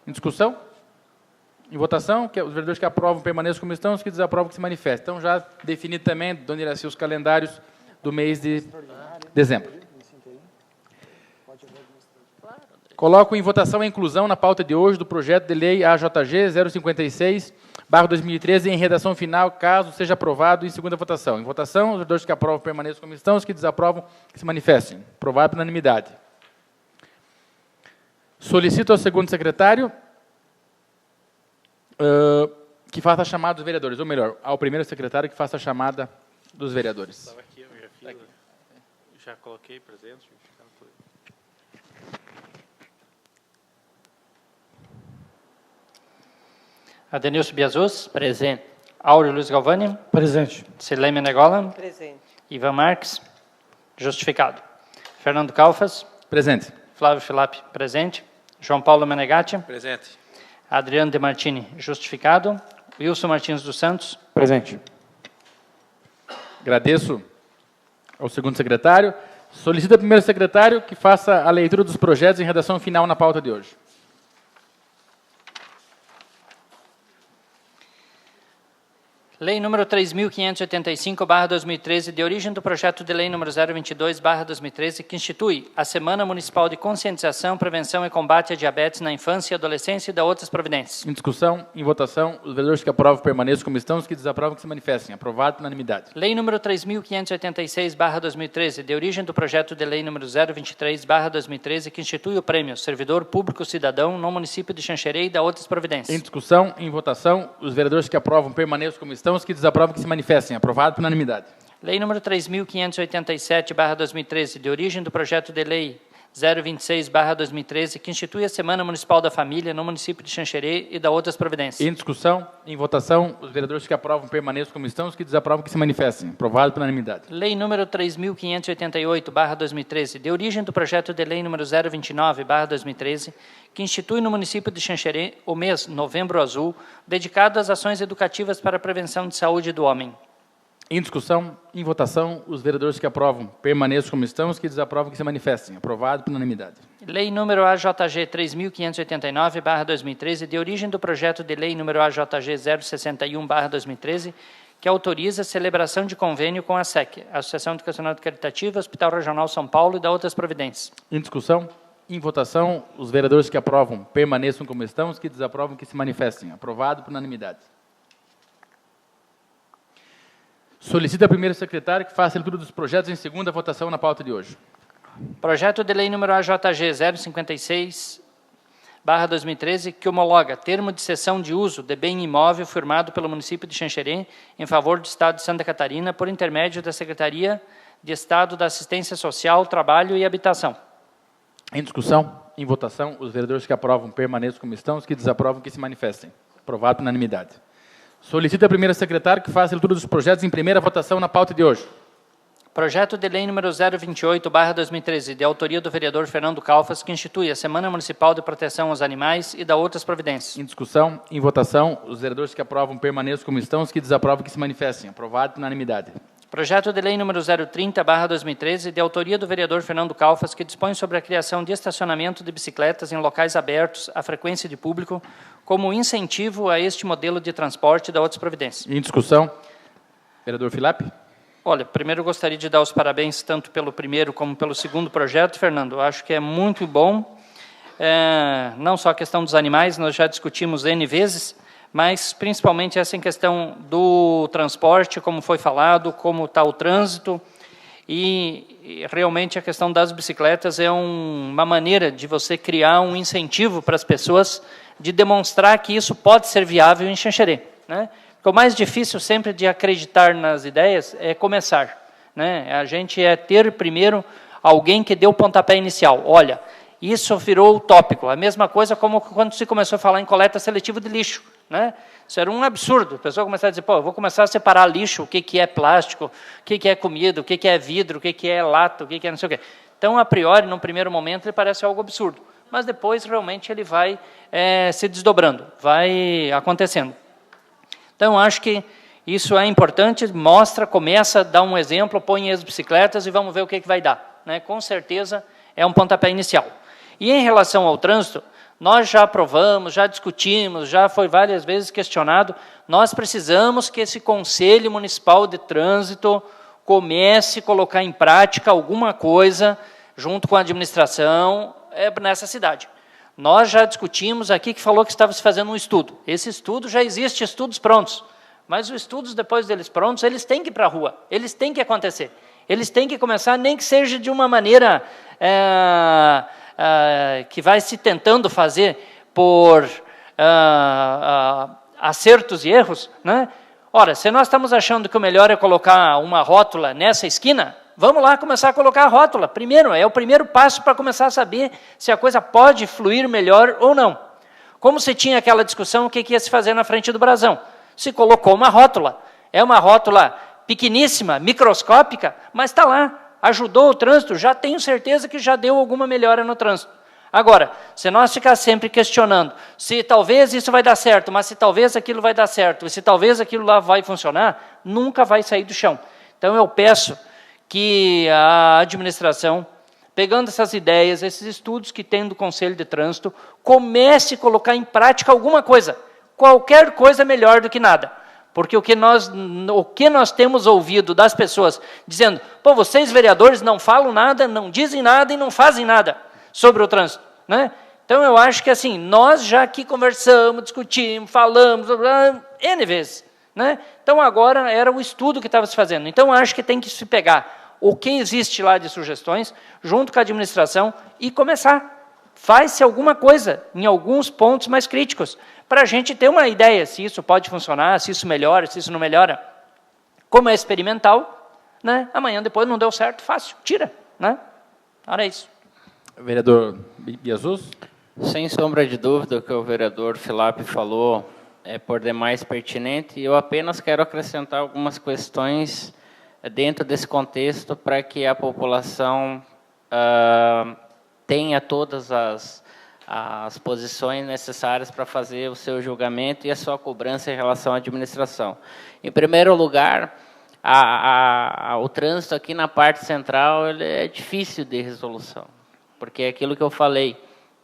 Em discussão? Em votação? Os vereadores que aprovam permaneçam como estão, os que desaprovam que se manifestem. Então, já definido também, dona Iraci, os calendários do mês de dezembro. Coloco em votação a inclusão na pauta de hoje do projeto de lei AJG 056/2013 em redação final, caso seja aprovado em segunda votação. Em votação, os vereadores que aprovam permaneçam como estão, os que desaprovam que se manifestem. Aprovado por unanimidade. Solicito ao segundo secretário que faça a chamada dos vereadores, ou melhor, ao primeiro secretário que faça a chamada dos vereadores. Estava aqui, eu já fiz, já coloquei presente. Adenilson Biazuz. Presente. Áureo Luiz Galvani. Presente. Silene Menegola. Presente. Ivan Marques. Justificado. Fernando Calfas. Presente. Flávio Filap, presente. João Paulo Menegatti. Presente. Adriano De Martini, justificado. Wilson Martins dos Santos. Presente. Agradeço ao segundo secretário. Solicito ao primeiro secretário que faça a leitura dos projetos em redação final na pauta de hoje. Lei número 3.585/2013, de origem do projeto de lei número 022/2013, que institui a Semana Municipal de Conscientização, Prevenção e Combate à Diabetes na Infância e Adolescência e da outras providências. Em discussão, em votação, os vereadores que aprovam permaneçam como estão, os que desaprovam que se manifestem. Aprovado por unanimidade. Lei número 3.586/2013, de origem do projeto de lei número 023/2013, que institui o prêmio Servidor Público Cidadão no município de Xanxerê e da outras providências. Em discussão, em votação, os vereadores que aprovam permaneçam como estão, os que desaprovam que se manifestem. Aprovado por unanimidade. Lei número 3.587/2013, de origem do projeto de lei 026/2013, que institui a Semana Municipal da Família no município de Xanxerê e da outras providências. Em discussão, em votação, os vereadores que aprovam permaneçam como estão, os que desaprovam que se manifestem. Aprovado por unanimidade. Lei número 3.588/2013, de origem do projeto de lei número 029/2013, que institui no município de Xanxerê o mês Novembro Azul, dedicado às ações educativas para a prevenção de saúde do homem. Em discussão, em votação, os vereadores que aprovam permaneçam como estão, os que desaprovam que se manifestem. Aprovado por unanimidade. Lei número AJG 3.589/2013, de origem do projeto de lei número AJG 061/2013, que autoriza a celebração de convênio com a SEC, Associação Educacional Caritativa, Hospital Regional São Paulo e da outras providências. Em discussão, em votação, os vereadores que aprovam permaneçam como estão, os que desaprovam que se manifestem. Aprovado por unanimidade. Solicito ao primeiro secretário que faça a leitura dos projetos em segunda votação na pauta de hoje. Projeto de lei número AJG 056/2013, que homologa termo de cessão de uso de bem imóvel firmado pelo município de Xanxerê em favor do Estado de Santa Catarina por intermédio da Secretaria de Estado da Assistência Social, Trabalho e Habitação. Em discussão, em votação, os vereadores que aprovam permaneçam como estão, os que desaprovam que se manifestem. Aprovado por unanimidade. Solicito ao primeiro secretário que faça a leitura dos projetos em primeira votação na pauta de hoje. Projeto de Lei número 028/2013, de autoria do vereador Fernando Calfas, que institui a Semana Municipal de Proteção aos Animais e da outras providências. Em discussão, em votação, os vereadores que aprovam permaneçam como estão, os que desaprovam que se manifestem. Aprovado por unanimidade. Projeto de Lei número 030/2013, de autoria do vereador Fernando Calfas, que dispõe sobre a criação de estacionamento de bicicletas em locais abertos à frequência de público, como incentivo a este modelo de transporte e da outras providências. Em discussão, vereador Filap. Olha, primeiro eu gostaria de dar os parabéns tanto pelo primeiro como pelo segundo projeto, Fernando. Eu acho que é muito bom, não só a questão dos animais, nós já discutimos N vezes, mas principalmente essa em questão do transporte, como foi falado, como está o trânsito, e realmente a questão das bicicletas é uma maneira de você criar um incentivo para as pessoas de demonstrar que isso pode ser viável em Xanxerê, né? O mais difícil sempre de acreditar nas ideias é começar, né? A gente ter primeiro alguém que dê o pontapé inicial. Olha, isso virou utópico. A mesma coisa como quando se começou a falar em coleta seletiva de lixo, né? Isso era um absurdo. A pessoa começava a dizer, pô, eu vou começar a separar lixo, o que é plástico, o que é comida, o que é vidro, o que é lata, o que é não sei o quê. Então, a priori, num primeiro momento, ele parece algo absurdo. Mas depois, realmente, ele vai se desdobrando, vai acontecendo. Então, acho que isso é importante, mostra, começa a dar um exemplo, põe as bicicletas e vamos ver o que vai dar, né? Com certeza é um pontapé inicial. E em relação ao trânsito, nós já aprovamos, já discutimos, já foi várias vezes questionado, nós precisamos que esse Conselho Municipal de Trânsito comece a colocar em prática alguma coisa, junto com a administração, nessa cidade. Nós já discutimos aqui que falou que estava se fazendo um estudo. Esse estudo já existe, estudos prontos. Mas os estudos, depois deles prontos, eles têm que ir para a rua. Eles têm que acontecer. Eles têm que começar, nem que seja de uma maneira que vai se tentando fazer por acertos e erros, né? Ora, se nós estamos achando que o melhor é colocar uma rótula nessa esquina, vamos lá começar a colocar a rótula. Primeiro, é o primeiro passo para começar a saber se a coisa pode fluir melhor ou não. Como se tinha aquela discussão, o que ia se fazer na frente do brasão? Se colocou uma rótula. É uma rótula pequeníssima, microscópica, mas está lá. Ajudou o trânsito, já tenho certeza que já deu alguma melhora no trânsito. Agora, se nós ficar sempre questionando se talvez isso vai dar certo, mas se talvez aquilo vai dar certo, e se talvez aquilo lá vai funcionar, nunca vai sair do chão. Então, eu peço que a administração, pegando essas ideias, esses estudos que tem do Conselho de Trânsito, comece a colocar em prática alguma coisa. Qualquer coisa melhor do que nada. Porque o que nós temos ouvido das pessoas dizendo, pô, vocês vereadores não falam nada, não dizem nada e não fazem nada sobre o trânsito, né? Então, eu acho que assim, nós já aqui conversamos, discutimos, falamos, N vezes, né? Então, agora era o estudo que estava se fazendo. Então, acho que tem que se pegar o que existe lá de sugestões, junto com a administração, e começar. Faz-se alguma coisa em alguns pontos mais críticos, para a gente ter uma ideia se isso pode funcionar, se isso melhora, se isso não melhora. Como é experimental, né? Amanhã, depois, não deu certo, fácil, tira, né? Era isso. Vereador Biasus. Sem sombra de dúvida, o que o vereador Filap falou é por demais pertinente, e eu apenas quero acrescentar algumas questões dentro desse contexto para que a população tenha todas as posições necessárias para fazer o seu julgamento e a sua cobrança em relação à administração. Em primeiro lugar, o trânsito aqui na parte central ele é difícil de resolução, porque é aquilo que eu falei,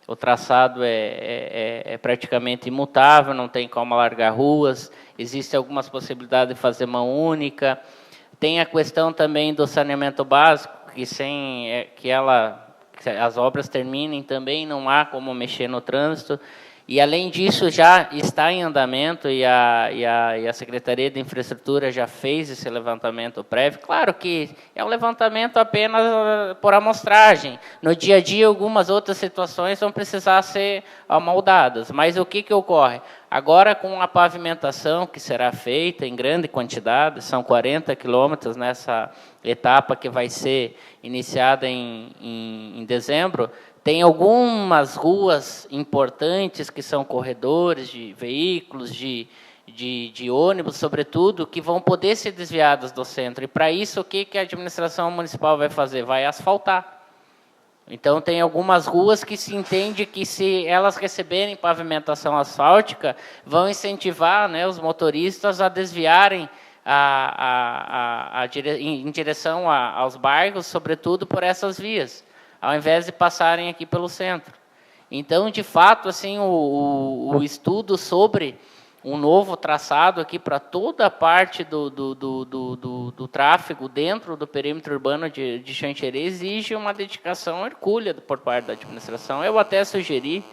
o traçado é praticamente imutável, não tem como alargar ruas, existem algumas possibilidades de fazer mão única, tem a questão também do saneamento básico, que sem que as obras terminem também, não há como mexer no trânsito. E, além disso, já está em andamento e a Secretaria de Infraestrutura já fez esse levantamento prévio. Claro que é um levantamento apenas por amostragem. No dia a dia, algumas outras situações vão precisar ser amoldadas. Mas o que ocorre? Agora, com a pavimentação que será feita em grande quantidade, são 40 quilômetros nessa etapa que vai ser iniciada em dezembro, tem algumas ruas importantes que são corredores de veículos, de de ônibus, sobretudo, que vão poder ser desviadas do centro. E, para isso, o que a administração municipal vai fazer? Vai asfaltar. Então, tem algumas ruas que se entende que, se elas receberem pavimentação asfáltica, vão incentivar, né, os motoristas a desviarem em direção aos bairros, sobretudo por essas vias, ao invés de passarem aqui pelo centro. Então, de fato, assim, o estudo sobre um novo traçado aqui para toda a parte do tráfego dentro do perímetro urbano de Xanxerê exige uma dedicação hercúlea por parte da administração. Eu até sugeri,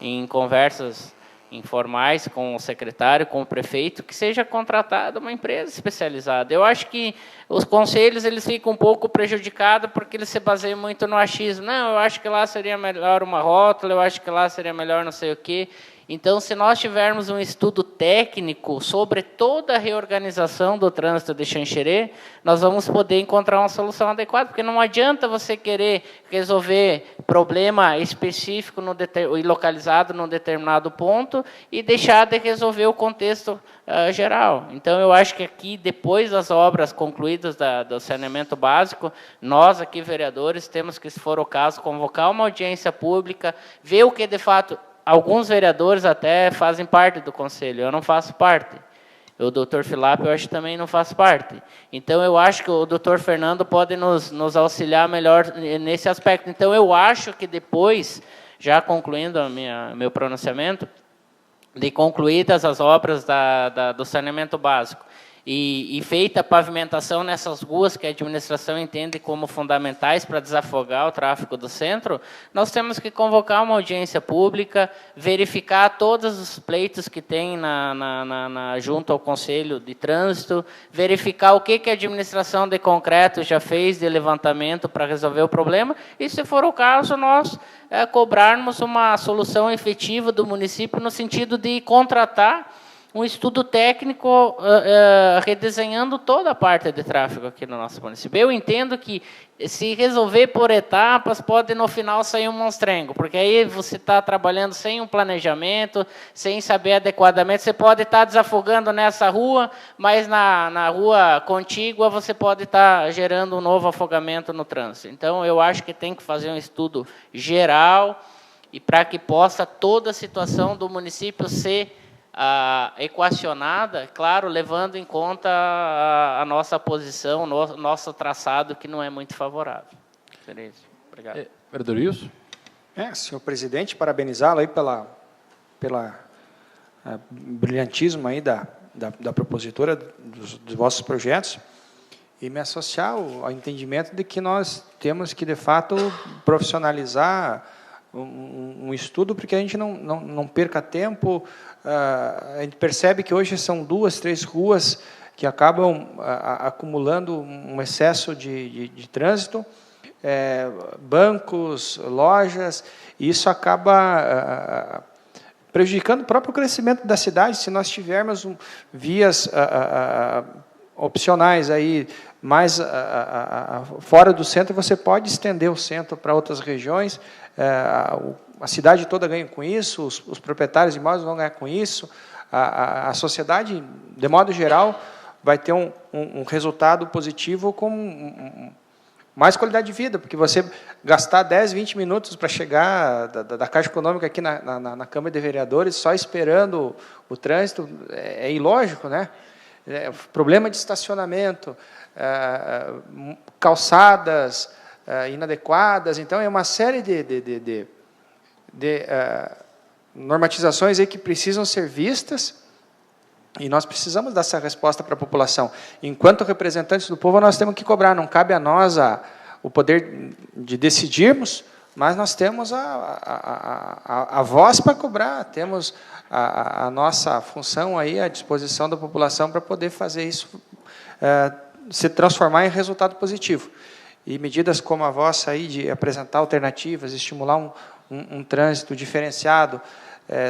em conversas informais com o secretário, com o prefeito, que seja contratada uma empresa especializada. Eu acho que os conselhos eles ficam um pouco prejudicados porque eles se baseiam muito no achismo. Não, eu acho que lá seria melhor uma rótula, eu acho que lá seria melhor não sei o quê. Então, se nós tivermos um estudo técnico sobre toda a reorganização do trânsito de Xanxerê, nós vamos poder encontrar uma solução adequada, porque não adianta você querer resolver problema específico e localizado num determinado ponto e deixar de resolver o contexto geral. Então, eu acho que aqui, depois das obras concluídas do saneamento básico, nós aqui, vereadores, temos que, se for o caso, convocar uma audiência pública, ver o que, de fato, alguns vereadores até fazem parte do conselho, eu não faço parte. O doutor Filape, eu acho que também não faz parte. Então, eu acho que o doutor Fernando pode nos auxiliar melhor nesse aspecto. Então, eu acho que depois, já concluindo meu pronunciamento, de concluídas as obras do saneamento básico e feita a pavimentação nessas ruas que a administração entende como fundamentais para desafogar o tráfego do centro, nós temos que convocar uma audiência pública, verificar todos os pleitos que tem junto ao Conselho de Trânsito, verificar o que a administração de concreto já fez de levantamento para resolver o problema, e, se for o caso, nós cobrarmos uma solução efetiva do município no sentido de contratar um estudo técnico redesenhando toda a parte de tráfego aqui no nosso município. Eu entendo que, se resolver por etapas, pode no final sair um monstrengo, porque aí você está trabalhando sem um planejamento, sem saber adequadamente. Você pode estar desafogando nessa rua, mas na rua contígua você pode estar gerando um novo afogamento no trânsito. Então, eu acho que tem que fazer um estudo geral e para que possa toda a situação do município ser equacionada, claro, levando em conta a nossa posição, nosso traçado, que não é muito favorável. Obrigado. Vereador Wilson. Senhor presidente, parabenizá-lo aí pela brilhantismo aí da propositora dos vossos projetos e me associar ao entendimento de que nós temos que, de fato, profissionalizar um estudo, porque a gente não perca tempo. A gente percebe que hoje são 2, 3 ruas que acabam acumulando um excesso de trânsito, bancos, lojas, e isso acaba prejudicando o próprio crescimento da cidade. Se nós tivermos vias opcionais aí mais fora do centro, você pode estender o centro para outras regiões. A cidade toda ganha com isso, os proprietários de imóveis vão ganhar com isso, a sociedade, de modo geral, vai ter um resultado positivo com mais qualidade de vida, porque você gastar 10, 20 minutos para chegar da Caixa Econômica aqui na Câmara de Vereadores, só esperando o trânsito, é ilógico, né? Problema de estacionamento, calçadas inadequadas. Então, é uma série de normatizações aí que precisam ser vistas, e nós precisamos dar essa resposta para a população. Enquanto representantes do povo, nós temos que cobrar. Não cabe a nós o poder de decidirmos, mas nós temos a voz para cobrar, temos a nossa função aí à disposição da população para poder fazer isso se transformar em resultado positivo. E medidas como a vossa aí de apresentar alternativas, estimular um trânsito diferenciado.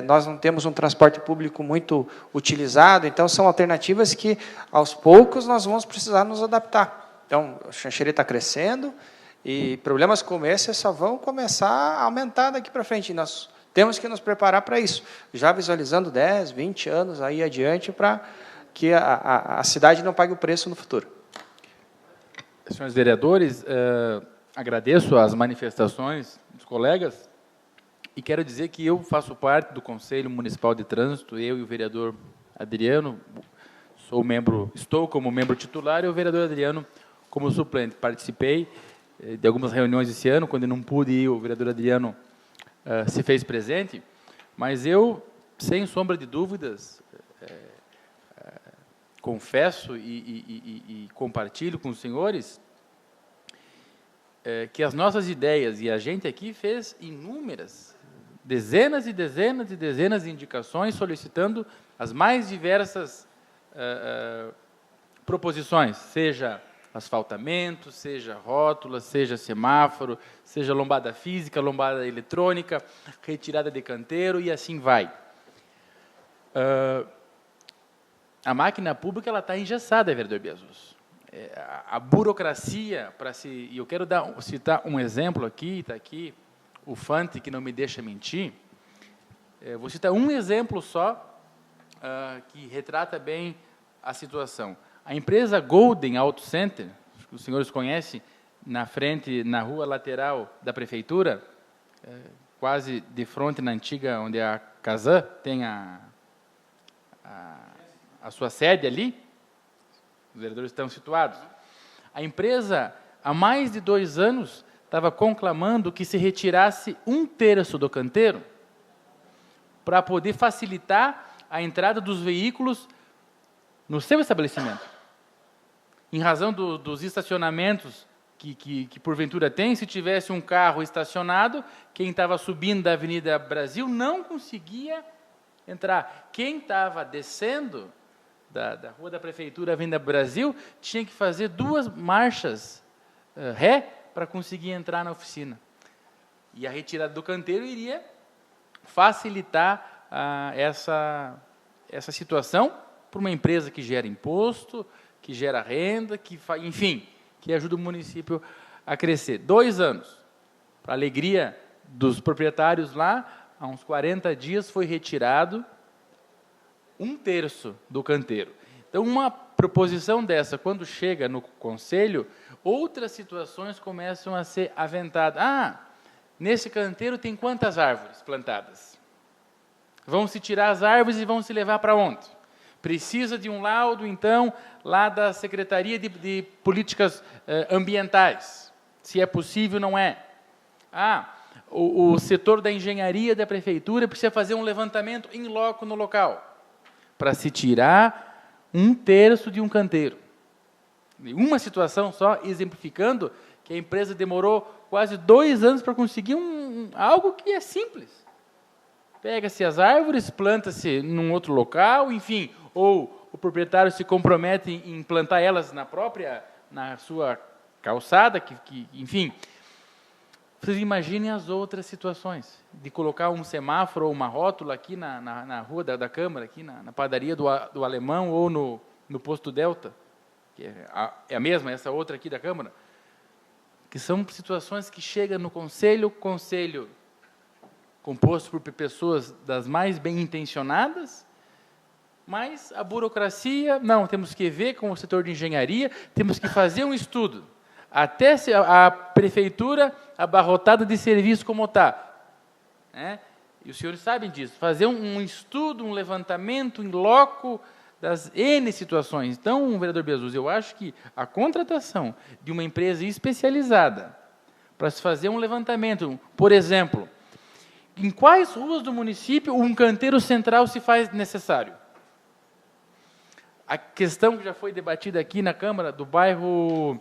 Nós não temos um transporte público muito utilizado, então são alternativas que, aos poucos, nós vamos precisar nos adaptar. Então, o Xanxerê está crescendo e problemas como esse só vão começar a aumentar daqui para frente. Nós temos que nos preparar para isso, já visualizando 10, 20 anos aí adiante, para que a cidade não pague o preço no futuro. Senhores vereadores, agradeço as manifestações dos colegas e quero dizer que eu faço parte do Conselho Municipal de Trânsito, eu e o vereador Adriano, estou como membro titular e o vereador Adriano como suplente. Participei de algumas reuniões esse ano, quando eu não pude ir, o vereador Adriano se fez presente, mas eu, sem sombra de dúvidas, confesso e compartilho com os senhores que as nossas ideias, e a gente aqui fez inúmeras, dezenas e dezenas e dezenas de indicações, solicitando as mais diversas proposições, seja asfaltamento, seja rótula, seja semáforo, seja lombada física, lombada eletrônica, retirada de canteiro e assim vai. A máquina pública ela está engessada, vereador Biasus. A burocracia, e eu quero citar um exemplo aqui, está aqui o Fante, que não me deixa mentir. Vou citar um exemplo só, que retrata bem a situação. A empresa Golden Auto Center, que os senhores conhecem, na frente, na rua lateral da prefeitura, quase de frente na antiga, onde a Casan tem a sua sede ali, os vereadores estão situados. A empresa, há mais de 2 anos, estava conclamando que se retirasse 1/3 do canteiro para poder facilitar a entrada dos veículos no seu estabelecimento. Em razão dos estacionamentos que porventura tem, se tivesse um carro estacionado, quem estava subindo da Avenida Brasil não conseguia entrar. Quem estava descendo da Rua da Prefeitura, Avenida Brasil, tinha que fazer 2 marchas ré para conseguir entrar na oficina. E a retirada do canteiro iria facilitar essa situação para uma empresa que gera imposto, que gera renda, enfim, que ajuda o município a crescer. 2 anos. Para a alegria dos proprietários lá, há uns 40 dias foi retirado 1/3 do canteiro. Então, uma proposição dessa, quando chega no conselho, outras situações começam a ser aventadas. Nesse canteiro tem quantas árvores plantadas? Vão se tirar as árvores e vão se levar para onde? Precisa de um laudo, então, lá da Secretaria de Políticas Ambientais. Se é possível, não é. O setor da engenharia da prefeitura precisa fazer um levantamento in loco no local, para se tirar 1/3 de um canteiro. Uma situação só, exemplificando que a empresa demorou quase 2 anos para conseguir algo que é simples. Pega-se as árvores, planta-se num outro local, enfim, ou o proprietário se compromete em plantar elas na sua calçada, enfim. Vocês imaginem as outras situações, de colocar um semáforo ou uma rótula aqui na rua da Câmara, aqui na padaria do Alemão ou no posto Delta, que é a mesma, essa outra aqui da Câmara, que são situações que chegam no conselho composto por pessoas das mais bem intencionadas, mas a burocracia, não, temos que ver com o setor de engenharia, temos que fazer um estudo, até a prefeitura abarrotada de serviço como está. E os senhores sabem disso, fazer um estudo, um levantamento in loco das N situações. Então, vereador Biasus, eu acho que a contratação de uma empresa especializada para se fazer um levantamento, por exemplo, em quais ruas do município um canteiro central se faz necessário? A questão que já foi debatida aqui na Câmara do bairro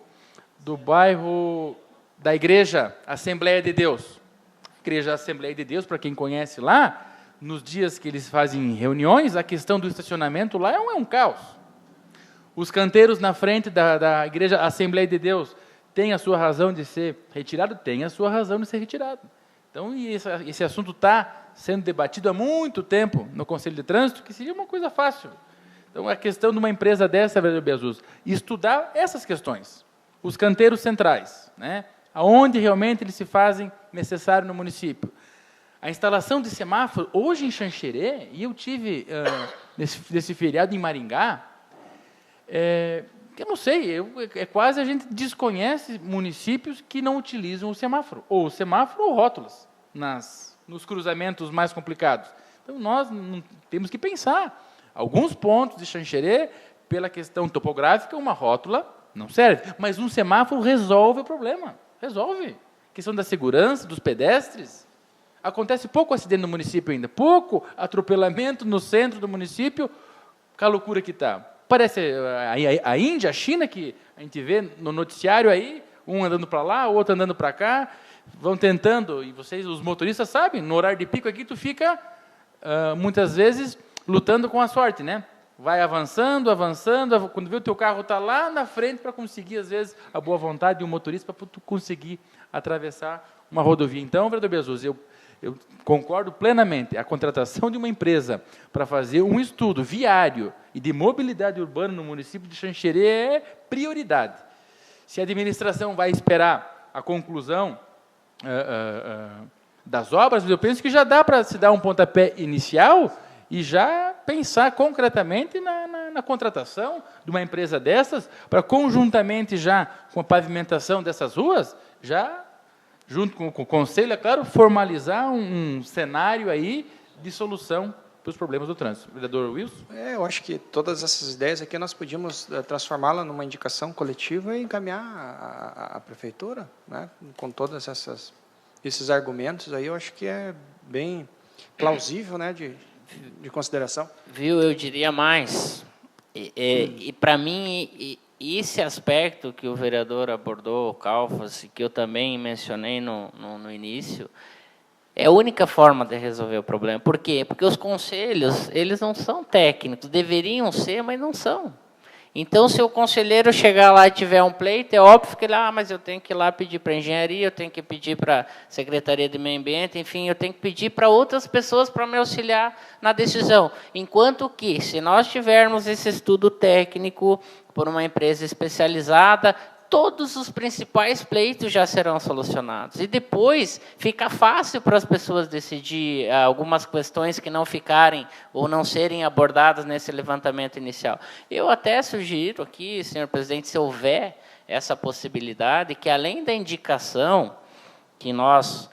da Igreja Assembleia de Deus. Igreja Assembleia de Deus, para quem conhece lá, nos dias que eles fazem reuniões, a questão do estacionamento lá é um caos. Os canteiros na frente da Igreja Assembleia de Deus têm a sua razão de ser retirado? Tem a sua razão de ser retirado. Então, esse assunto está sendo debatido há muito tempo no Conselho de Trânsito, que seria uma coisa fácil. Então, a questão de uma empresa dessa, vereador Biasus, estudar essas questões, os canteiros centrais, aonde realmente eles se fazem necessário no município. A instalação de semáforo, hoje em Xanxerê, e eu tive nesse feriado em Maringá, eu não sei, quase a gente desconhece municípios que não utilizam o semáforo, ou semáforo ou rótulas, nos cruzamentos mais complicados. Então, nós temos que pensar. Alguns pontos de Xanxerê, pela questão topográfica, uma rótula não serve, mas um semáforo resolve o problema. Resolve. A questão da segurança, dos pedestres. Acontece pouco acidente no município ainda, pouco atropelamento no centro do município, com a loucura que está. Parece a Índia, a China, que a gente vê no noticiário aí, um andando para lá, o outro andando para cá, vão tentando, e vocês, os motoristas, sabem, no horário de pico aqui, tu fica, muitas vezes, lutando com a sorte, né? Vai avançando, quando vê o teu carro está lá na frente para conseguir, às vezes, a boa vontade de um motorista para tu conseguir atravessar uma rodovia. Então, vereador Bezoso, eu concordo plenamente. A contratação de uma empresa para fazer um estudo viário e de mobilidade urbana no município de Xanxerê é prioridade. Se a administração vai esperar a conclusão das obras, eu penso que já dá para se dar um pontapé inicial e já pensar concretamente na contratação de uma empresa dessas, para conjuntamente já com a pavimentação dessas ruas, já, junto com o Conselho, é claro, formalizar um cenário aí de solução para os problemas do trânsito. Vereador Wilson? Eu acho que todas essas ideias aqui nós podíamos transformá-la numa indicação coletiva e encaminhar à prefeitura, né? Com todos esses argumentos aí, eu acho que é bem plausível, né, de consideração. Viu, eu diria mais. E para mim, esse aspecto que o vereador abordou, Calfas, que eu também mencionei no início, é a única forma de resolver o problema. Por quê? Porque os conselhos, eles não são técnicos, deveriam ser, mas não são. Então, se o conselheiro chegar lá e tiver um pleito, é óbvio que mas eu tenho que ir lá pedir para a engenharia, eu tenho que pedir para a Secretaria de Meio Ambiente, enfim, eu tenho que pedir para outras pessoas para me auxiliar na decisão. Enquanto que, se nós tivermos esse estudo técnico por uma empresa especializada, todos os principais pleitos já serão solucionados. E depois fica fácil para as pessoas decidir algumas questões que não ficarem ou não serem abordadas nesse levantamento inicial. Eu até sugiro aqui, senhor presidente, se houver essa possibilidade, que além da indicação que nós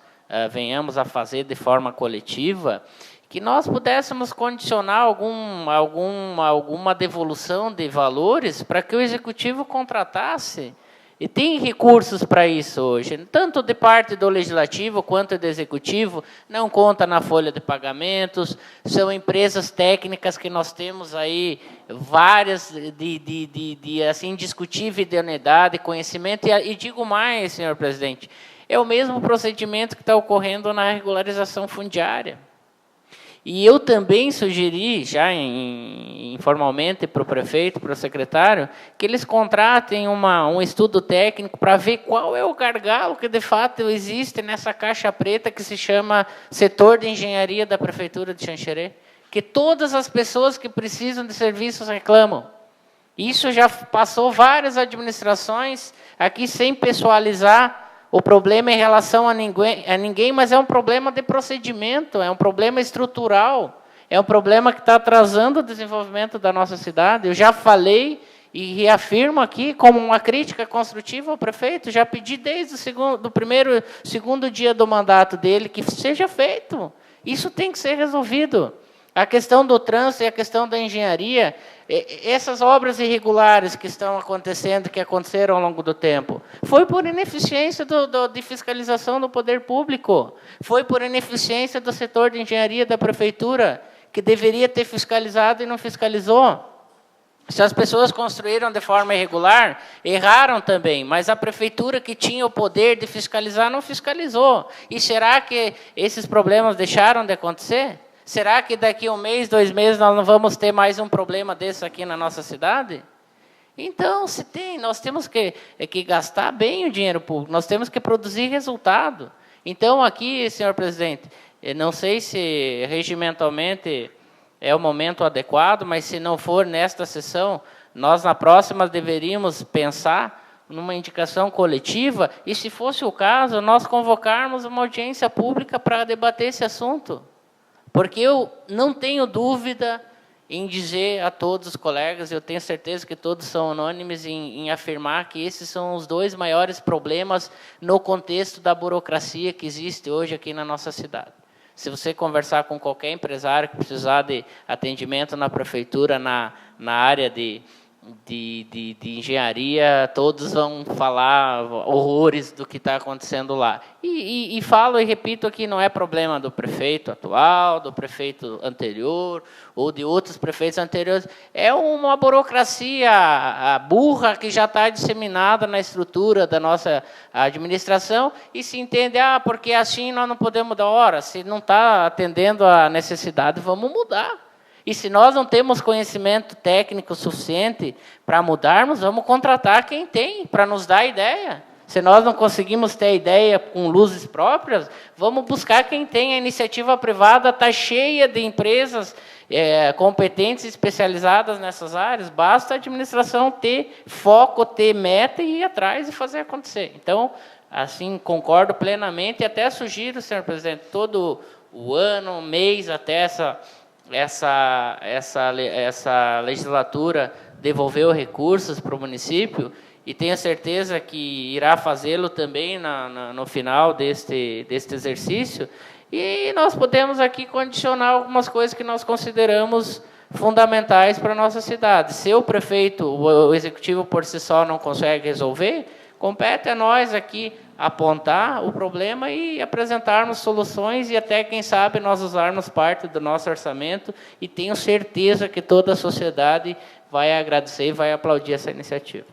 venhamos a fazer de forma coletiva, que nós pudéssemos condicionar alguma devolução de valores para que o executivo contratasse. E tem recursos para isso hoje, tanto de parte do Legislativo quanto do Executivo, não conta na folha de pagamentos, são empresas técnicas que nós temos aí, várias de assim, indiscutível idoneidade, conhecimento, e digo mais, senhor presidente, é o mesmo procedimento que está ocorrendo na regularização fundiária. E eu também sugeri, já informalmente, para o prefeito, para o secretário, que eles contratem um estudo técnico para ver qual é o gargalo que, de fato, existe nessa caixa preta que se chama setor de engenharia da Prefeitura de Xanxerê, que todas as pessoas que precisam de serviços reclamam. Isso já passou várias administrações, aqui sem pessoalizar o problema em relação a ninguém, mas é um problema de procedimento, é um problema estrutural, é um problema que está atrasando o desenvolvimento da nossa cidade. Eu já falei e reafirmo aqui como uma crítica construtiva ao prefeito, já pedi desde o segundo dia do mandato dele que seja feito. Isso tem que ser resolvido. A questão do trânsito e a questão da engenharia, essas obras irregulares que estão acontecendo, que aconteceram ao longo do tempo, foi por ineficiência de fiscalização do poder público, foi por ineficiência do setor de engenharia da prefeitura, que deveria ter fiscalizado e não fiscalizou. Se as pessoas construíram de forma irregular, erraram também, mas a prefeitura que tinha o poder de fiscalizar não fiscalizou. E será que esses problemas deixaram de acontecer? Será que daqui a 1 mês, 2 meses, nós não vamos ter mais um problema desse aqui na nossa cidade? Então, nós temos que gastar bem o dinheiro público, nós temos que produzir resultado. Então, aqui, senhor presidente, não sei se regimentalmente é o momento adequado, mas se não for nesta sessão, nós na próxima deveríamos pensar numa indicação coletiva, e se fosse o caso, nós convocarmos uma audiência pública para debater esse assunto. Porque eu não tenho dúvida em dizer a todos os colegas, eu tenho certeza que todos são unânimes em afirmar que esses são os dois maiores problemas no contexto da burocracia que existe hoje aqui na nossa cidade. Se você conversar com qualquer empresário que precisar de atendimento na prefeitura, na área de engenharia, todos vão falar horrores do que está acontecendo lá. E falo e repito aqui, não é problema do prefeito atual, do prefeito anterior, ou de outros prefeitos anteriores. É uma burocracia burra que já está disseminada na estrutura da nossa administração, e se entende, porque assim nós não podemos dar hora, se não está atendendo a necessidade, vamos mudar. E se nós não temos conhecimento técnico suficiente para mudarmos, vamos contratar quem tem, para nos dar ideia. Se nós não conseguimos ter ideia com luzes próprias, vamos buscar quem tem. A iniciativa privada está cheia de empresas competentes e especializadas nessas áreas. Basta a administração ter foco, ter meta e ir atrás e fazer acontecer. Então, assim, concordo plenamente e até sugiro, senhor presidente, todo o ano, mês, até essa legislatura devolveu recursos para o município, e tenho certeza que irá fazê-lo também no final deste exercício, e nós podemos aqui condicionar algumas coisas que nós consideramos fundamentais para a nossa cidade. Se o prefeito, o executivo por si só não consegue resolver, compete a nós aqui apontar o problema e apresentarmos soluções, e até, quem sabe, nós usarmos parte do nosso orçamento, e tenho certeza que toda a sociedade vai agradecer e vai aplaudir essa iniciativa.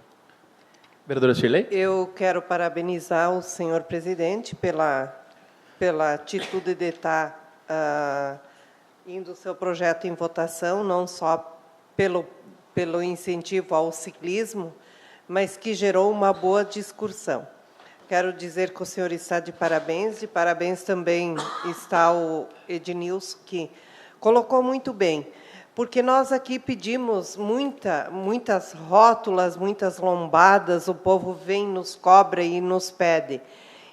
Vereadora Shirley. Eu quero parabenizar o senhor presidente pela atitude de estar indo o seu projeto em votação, não só pelo incentivo ao ciclismo, mas que gerou uma boa discussão. Quero dizer que o senhor está de parabéns também está o Ednilson, que colocou muito bem, porque nós aqui pedimos muitas rótulas, muitas lombadas, o povo vem, nos cobra e nos pede.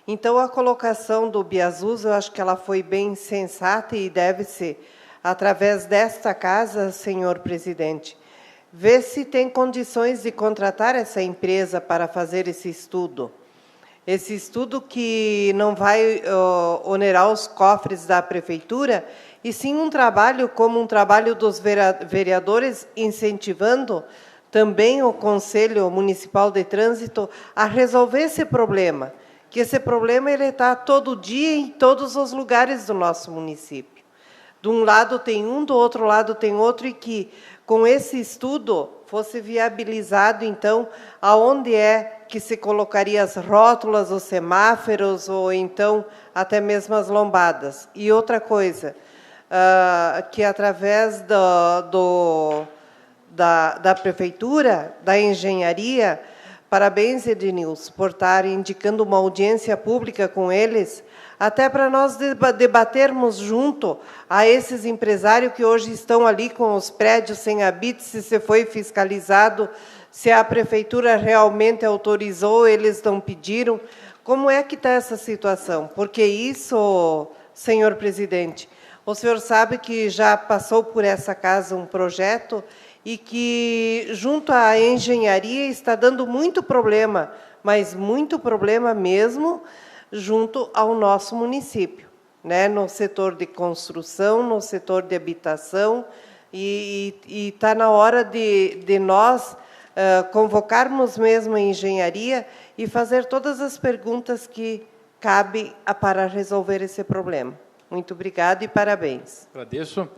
Então, a colocação do Biasus, eu acho que ela foi bem sensata, e deve ser, através desta casa, senhor presidente, ver se tem condições de contratar essa empresa para fazer esse estudo. Esse estudo que não vai onerar os cofres da prefeitura, e sim um trabalho como um trabalho dos vereadores, incentivando também o Conselho Municipal de Trânsito a resolver esse problema, que esse problema ele está todo dia em todos os lugares do nosso município. De um lado tem um, do outro lado tem outro, e que, com esse estudo, fosse viabilizado, então, aonde é que se colocaria as rótulas, os semáforos, ou então até mesmo as lombadas. E outra coisa, que através da prefeitura, da engenharia, parabéns, Ednilson, por estar indicando uma audiência pública com eles, até para nós debatermos junto a esses empresários que hoje estão ali com os prédios sem habite, se foi fiscalizado, se a prefeitura realmente autorizou, eles não pediram. Como é que está essa situação? Porque isso, senhor presidente, o senhor sabe que já passou por essa casa um projeto, e que, junto à engenharia, está dando muito problema, mas muito problema mesmo, junto ao nosso município, né? No setor de construção, no setor de habitação, e está na hora de nós convocarmos mesmo a engenharia e fazer todas as perguntas que cabe para resolver esse problema. Muito obrigada e parabéns. Agradeço.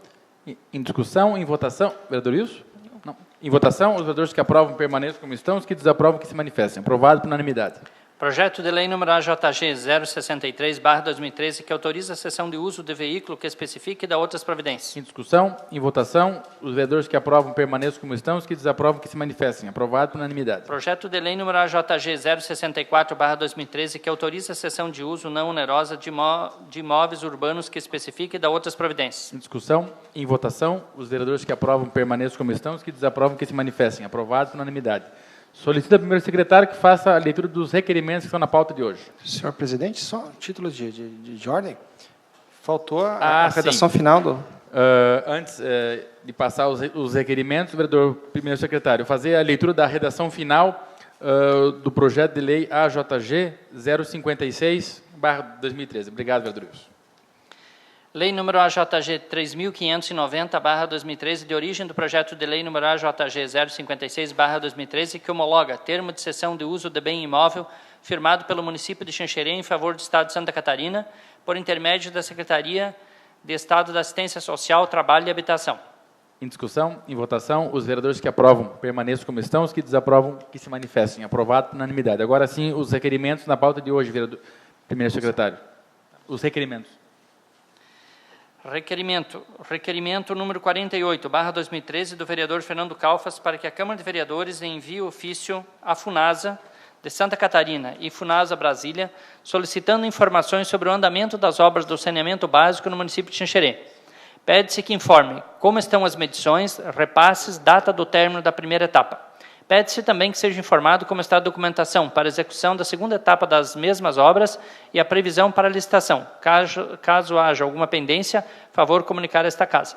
Em discussão, em votação. Vereador Wilson? Não. Em votação, os vereadores que aprovam permaneçam como estão, os que desaprovam que se manifestem. Aprovado por unanimidade. Projeto de lei número AJG 063/2013, que autoriza a cessão de uso de veículo que especifique e dá outras providências. Em discussão, em votação, os vereadores que aprovam permaneçam como estão, os que desaprovam que se manifestem. Aprovado por unanimidade. Projeto de lei número AJG 064/2013, que autoriza a cessão de uso não onerosa de imóveis urbanos que especifique e dá outras providências. Em discussão, em votação, os vereadores que aprovam permaneçam como estão, os que desaprovam que se manifestem. Aprovado por unanimidade. Solicito ao primeiro secretário que faça a leitura dos requerimentos que estão na pauta de hoje. Senhor presidente, só título de ordem. Faltou a sim. redação final do... Antes de passar os requerimentos, vereador primeiro secretário, fazer a leitura da redação final do projeto de lei AJG 056/2013. Obrigado, vereador Wilson. Lei número AJG 3.590/2013, de origem do projeto de lei número AJG 056/2013, que homologa termo de cessão de uso de bem imóvel firmado pelo município de Xanxerê em favor do Estado de Santa Catarina, por intermédio da Secretaria de Estado da Assistência Social, Trabalho e Habitação. Em discussão, em votação, os vereadores que aprovam permaneçam como estão, os que desaprovam que se manifestem. Aprovado por unanimidade. Agora sim, os requerimentos na pauta de hoje, vereador primeiro secretário. Os requerimentos. Requerimento número 48/2013 do vereador Fernando Calfas para que a Câmara de Vereadores envie ofício à FUNASA de Santa Catarina e FUNASA Brasília, solicitando informações sobre o andamento das obras do saneamento básico no município de Xanxerê. Pede-se que informe como estão as medições, repasses, data do término da primeira etapa. Pede-se também que seja informado como está a documentação para execução da segunda etapa das mesmas obras e a previsão para a licitação. Caso haja alguma pendência, favor comunicar a esta Casa.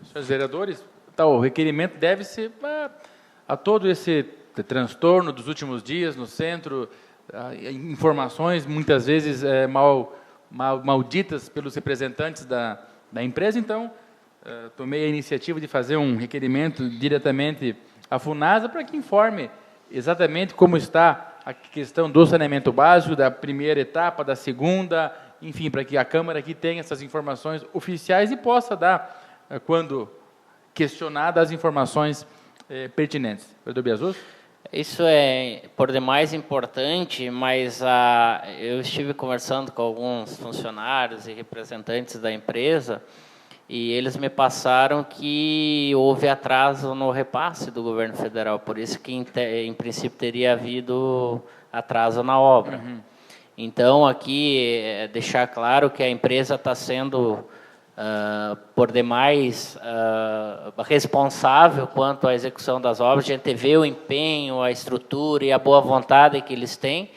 Senhores vereadores, o requerimento deve-se a todo esse transtorno dos últimos dias no centro, informações muitas vezes malditas pelos representantes da empresa. Então, tomei a iniciativa de fazer um requerimento diretamente à FUNASA para que informe exatamente como está a questão do saneamento básico, da primeira etapa, da segunda, enfim, para que a Câmara aqui tenha essas informações oficiais e possa dar, quando questionada, as informações pertinentes. Vereador Biasus? Isso é por demais importante, mas eu estive conversando com alguns funcionários e representantes da empresa e eles me passaram que houve atraso no repasse do governo federal, por isso que, em princípio, teria havido atraso na obra. Uhum. Então, aqui, deixar claro que a empresa está sendo, por demais, responsável quanto à execução das obras. A gente vê o empenho, a estrutura e a boa vontade que eles têm.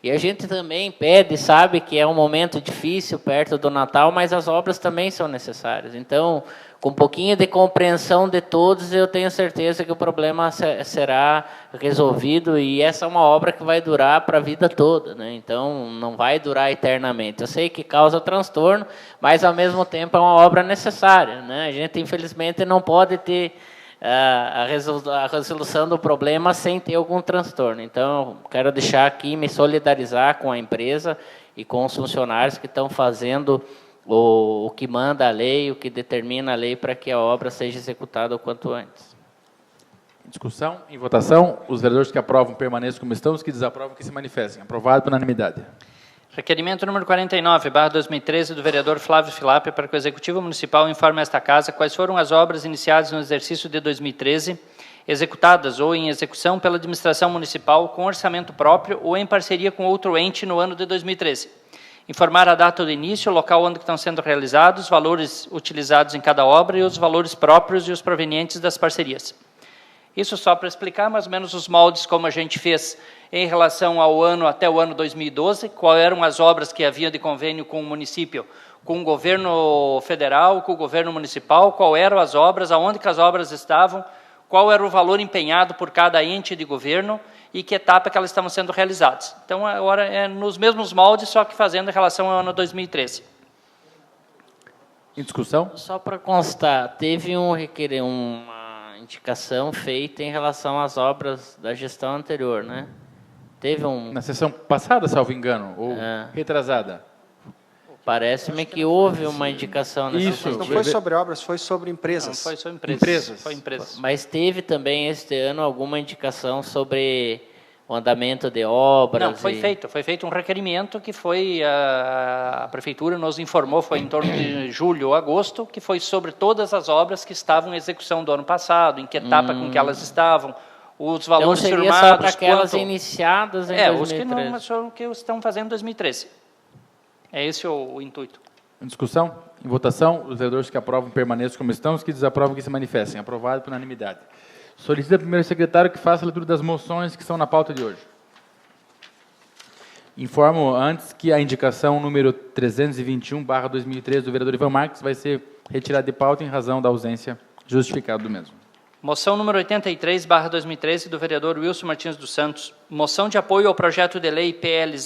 E a gente também pede, sabe que é um momento difícil perto do Natal, mas as obras também são necessárias. Então, com um pouquinho de compreensão de todos, eu tenho certeza que o problema será resolvido, e essa é uma obra que vai durar para a vida toda, né? Então, não vai durar eternamente. Eu sei que causa transtorno, mas, ao mesmo tempo, é uma obra necessária, né? A gente, infelizmente, não pode ter a resolução do problema sem ter algum transtorno. Então, quero deixar aqui, me solidarizar com a empresa e com os funcionários que estão fazendo o que manda a lei, o que determina a lei para que a obra seja executada o quanto antes. Em discussão, em votação, os vereadores que aprovam permaneçam como estão, os que desaprovam que se manifestem. Aprovado por unanimidade. Requerimento número 49/2013 do vereador Flávio Filappi para que o Executivo Municipal informe a esta Casa quais foram as obras iniciadas no exercício de 2013, executadas ou em execução pela administração municipal com orçamento próprio ou em parceria com outro ente no ano de 2013. Informar a data do início, o local onde estão sendo realizados, os valores utilizados em cada obra e os valores próprios e os provenientes das parcerias. Isso só para explicar mais ou menos os moldes como a gente fez em relação ao ano até o ano 2012, quais eram as obras que havia de convênio com o município, com o governo federal, com o governo municipal, quais eram as obras, aonde que as obras estavam, qual era o valor empenhado por cada ente de governo e que etapa que elas estavam sendo realizadas. Então, agora é nos mesmos moldes, só que fazendo em relação ao ano 2013. Em discussão? Só para constar, teve uma indicação feita em relação às obras da gestão anterior, né? Teve na sessão passada, salvo engano, ou retrasada? Parece-me que houve uma indicação nessa sessão. Não foi sobre obras, foi sobre empresas. Não, foi sobre empresas. Foi empresas. Mas teve também este ano alguma indicação sobre o andamento de obras? Não, foi feito um requerimento que foi, a Prefeitura nos informou, foi em torno de julho ou agosto, que foi sobre todas as obras que estavam em execução do ano passado, em que etapa com que elas estavam, os valores então, seria firmados. Só para aquelas iniciadas em 2013. Os que não são o que estão fazendo em 2013. É esse o intuito. Em discussão, em votação, os vereadores que aprovam permaneçam como estão, os que desaprovam que se manifestem. Aprovado por unanimidade. Solicita ao primeiro secretário que faça a leitura das moções que estão na pauta de hoje. Informo antes que a indicação número 321/2013 do vereador Ivan Marques vai ser retirada de pauta em razão da ausência justificada do mesmo. Moção número 83/2013 do vereador Wilson Martins dos Santos. Moção de apoio ao projeto de lei PL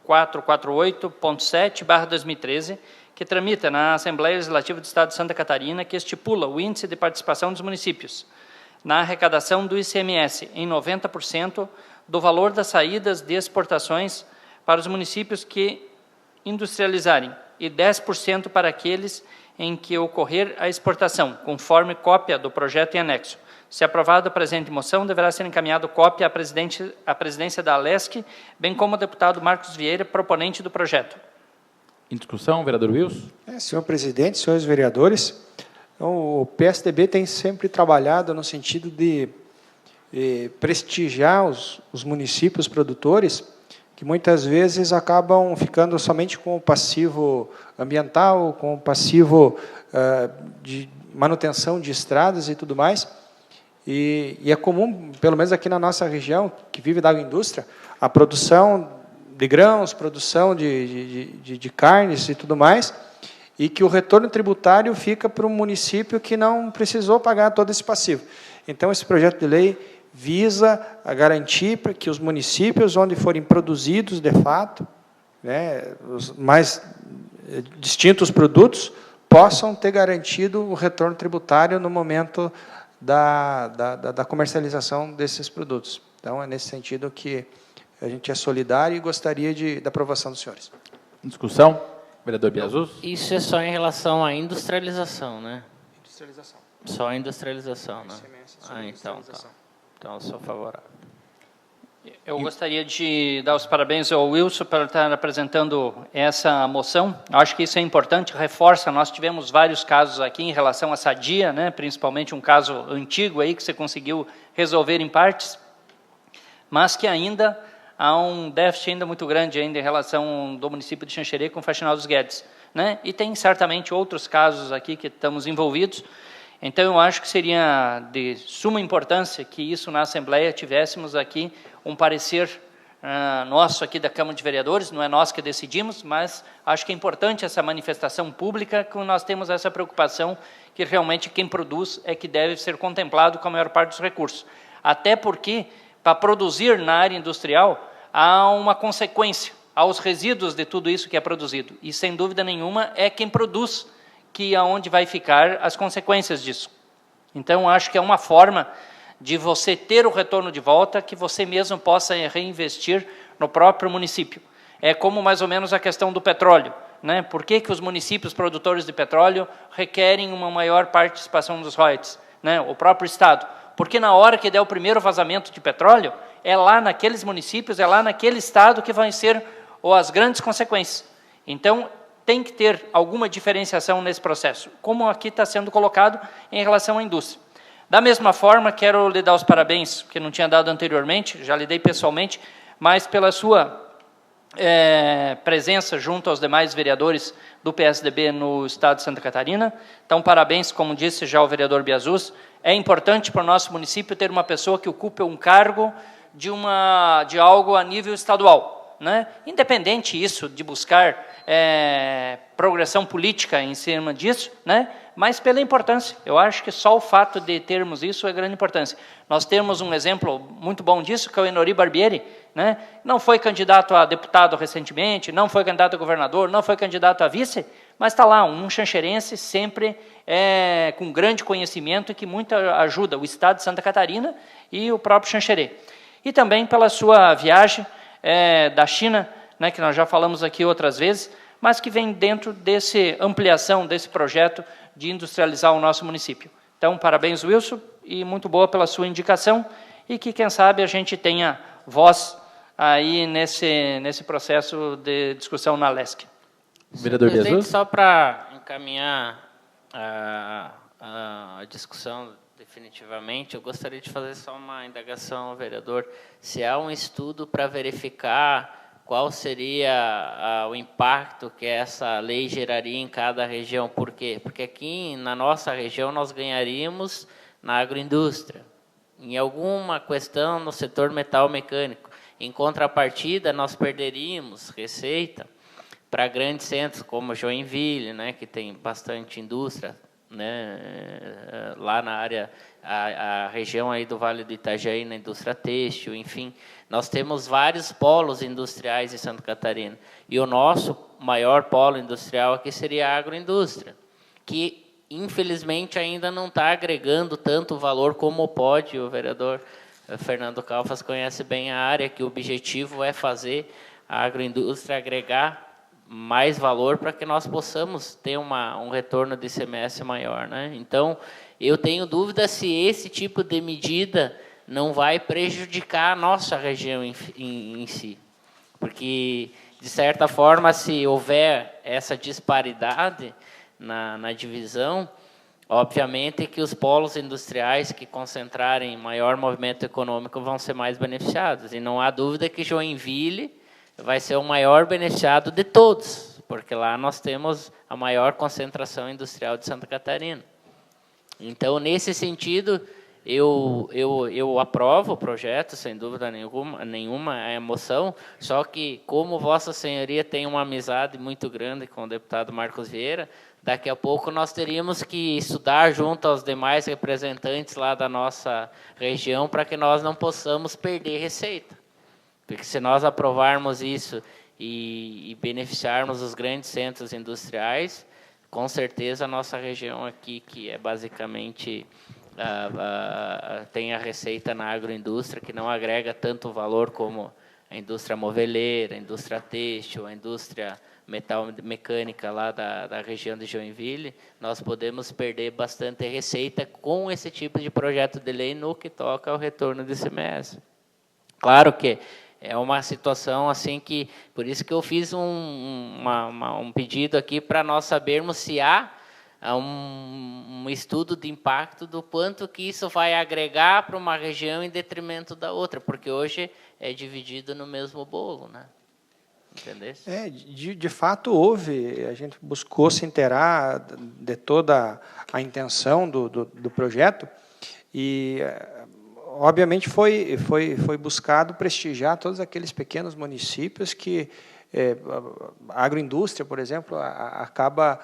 0448.7/2013, que tramita na Assembleia Legislativa do Estado de Santa Catarina, que estipula o índice de participação dos municípios na arrecadação do ICMS em 90% do valor das saídas de exportações para os municípios que industrializarem e 10% para aqueles em que ocorrer a exportação, conforme cópia do projeto em anexo. Se aprovada a presente moção, deverá ser encaminhado cópia à presidência da ALESC, bem como ao deputado Marcos Vieira, proponente do projeto. Em discussão, vereador Wilson. Senhor presidente, senhores vereadores, o PSDB tem sempre trabalhado no sentido de prestigiar os municípios produtores, que muitas vezes acabam ficando somente com o passivo ambiental, com o passivo de manutenção de estradas e tudo mais. E é comum, pelo menos aqui na nossa região, que vive da agroindústria, a produção de grãos, produção de carnes e tudo mais, e que o retorno tributário fica para um município que não precisou pagar todo esse passivo. Então, esse projeto de lei visa a garantir para que os municípios onde forem produzidos, de fato, né, os mais distintos produtos, possam ter garantido o retorno tributário no momento da comercialização desses produtos. Então, é nesse sentido que a gente é solidário e gostaria da aprovação dos senhores. Discussão, vereador Biasus. Isso é só em relação à industrialização, né? Industrialização. Só a industrialização, né? Então, tá. industrialização. Então, eu sou favorável. Eu gostaria de dar os parabéns ao Wilson por estar apresentando essa moção. Acho que isso é importante, reforça, nós tivemos vários casos aqui em relação à Sadia, né, principalmente um caso antigo aí que você conseguiu resolver em partes, mas que ainda há um déficit ainda muito grande ainda em relação do município de Xanxerê com o Faxinal dos Guedes, né? E tem certamente outros casos aqui que estamos envolvidos. Então, eu acho que seria de suma importância que isso na Assembleia tivéssemos aqui um parecer nosso aqui da Câmara de Vereadores, não é nós que decidimos, mas acho que é importante essa manifestação pública, que nós temos essa preocupação que realmente quem produz é que deve ser contemplado com a maior parte dos recursos. Até porque, para produzir na área industrial, há uma consequência aos resíduos de tudo isso que é produzido. E, sem dúvida nenhuma, é quem produz que é onde vai ficar as consequências disso. Então, acho que é uma forma de você ter o retorno de volta, que você mesmo possa reinvestir no próprio município. É como mais ou menos a questão do petróleo, né? Por que os municípios produtores de petróleo requerem uma maior participação dos royalties, né? O próprio Estado. Porque na hora que der o primeiro vazamento de petróleo, é lá naqueles municípios, é lá naquele Estado que vão ser as grandes consequências. Então, tem que ter alguma diferenciação nesse processo, como aqui está sendo colocado em relação à indústria. Da mesma forma, quero lhe dar os parabéns, que não tinha dado anteriormente, já lhe dei pessoalmente, mas pela sua presença junto aos demais vereadores do PSDB no Estado de Santa Catarina. Então, parabéns, como disse já o vereador Biasus. É importante para o nosso município ter uma pessoa que ocupe um cargo de algo a nível estadual, né? Independente isso de buscar progressão política em cima disso, né? Mas pela importância. Eu acho que só o fato de termos isso é grande importância. Nós temos um exemplo muito bom disso, que é o Enori Barbieri, né? Não foi candidato a deputado recentemente, não foi candidato a governador, não foi candidato a vice, mas está lá, um xanxerense sempre com grande conhecimento e que muito ajuda o Estado de Santa Catarina e o próprio Xanxerê. E também pela sua viagem da China, né, que nós já falamos aqui outras vezes, mas que vem dentro dessa ampliação desse projeto de industrializar o nosso município. Então, parabéns, Wilson, e muito boa pela sua indicação, e que, quem sabe, a gente tenha voz aí nesse processo de discussão na LESC. Vereador Biasus. Só para encaminhar a discussão definitivamente, eu gostaria de fazer só uma indagação ao vereador, se há um estudo para verificar qual seria o impacto que essa lei geraria em cada região. Por quê? Porque aqui na nossa região nós ganharíamos na agroindústria, em alguma questão no setor metal mecânico. Em contrapartida, nós perderíamos receita para grandes centros como Joinville, né, que tem bastante indústria, né, lá na área, a região aí do Vale do Itajaí, na indústria têxtil, enfim, nós temos vários polos industriais em Santa Catarina, e o nosso maior polo industrial aqui seria a agroindústria, que infelizmente ainda não está agregando tanto valor como pode. O vereador Fernando Calfas conhece bem a área, que o objetivo é fazer a agroindústria agregar mais valor para que nós possamos ter um retorno de ICMS maior, né? Então, eu tenho dúvida se esse tipo de medida não vai prejudicar a nossa região em si. Porque, de certa forma, se houver essa disparidade na divisão, obviamente que os polos industriais que concentrarem maior movimento econômico vão ser mais beneficiados. E não há dúvida que Joinville vai ser o maior beneficiado de todos, porque lá nós temos a maior concentração industrial de Santa Catarina. Então, nesse sentido, eu aprovo o projeto, sem dúvida nenhuma, a moção, só que, como Vossa Senhoria tem uma amizade muito grande com o deputado Marcos Vieira, daqui a pouco nós teríamos que estudar junto aos demais representantes lá da nossa região para que nós não possamos perder receita. Porque se nós aprovarmos isso e beneficiarmos os grandes centros industriais, com certeza a nossa região aqui, que é basicamente, tem a receita na agroindústria, que não agrega tanto valor como a indústria moveleira, a indústria têxtil, a indústria metal mecânica lá da região de Joinville, nós podemos perder bastante receita com esse tipo de projeto de lei no que toca ao retorno de ICMS. Claro que é uma situação assim que, por isso que eu fiz um pedido aqui para nós sabermos se há um estudo de impacto do quanto que isso vai agregar para uma região em detrimento da outra, porque hoje é dividido no mesmo bolo, né? Entendeu? De fato houve, a gente buscou se inteirar de toda a intenção do projeto e obviamente foi buscado prestigiar todos aqueles pequenos municípios que a agroindústria, por exemplo, acaba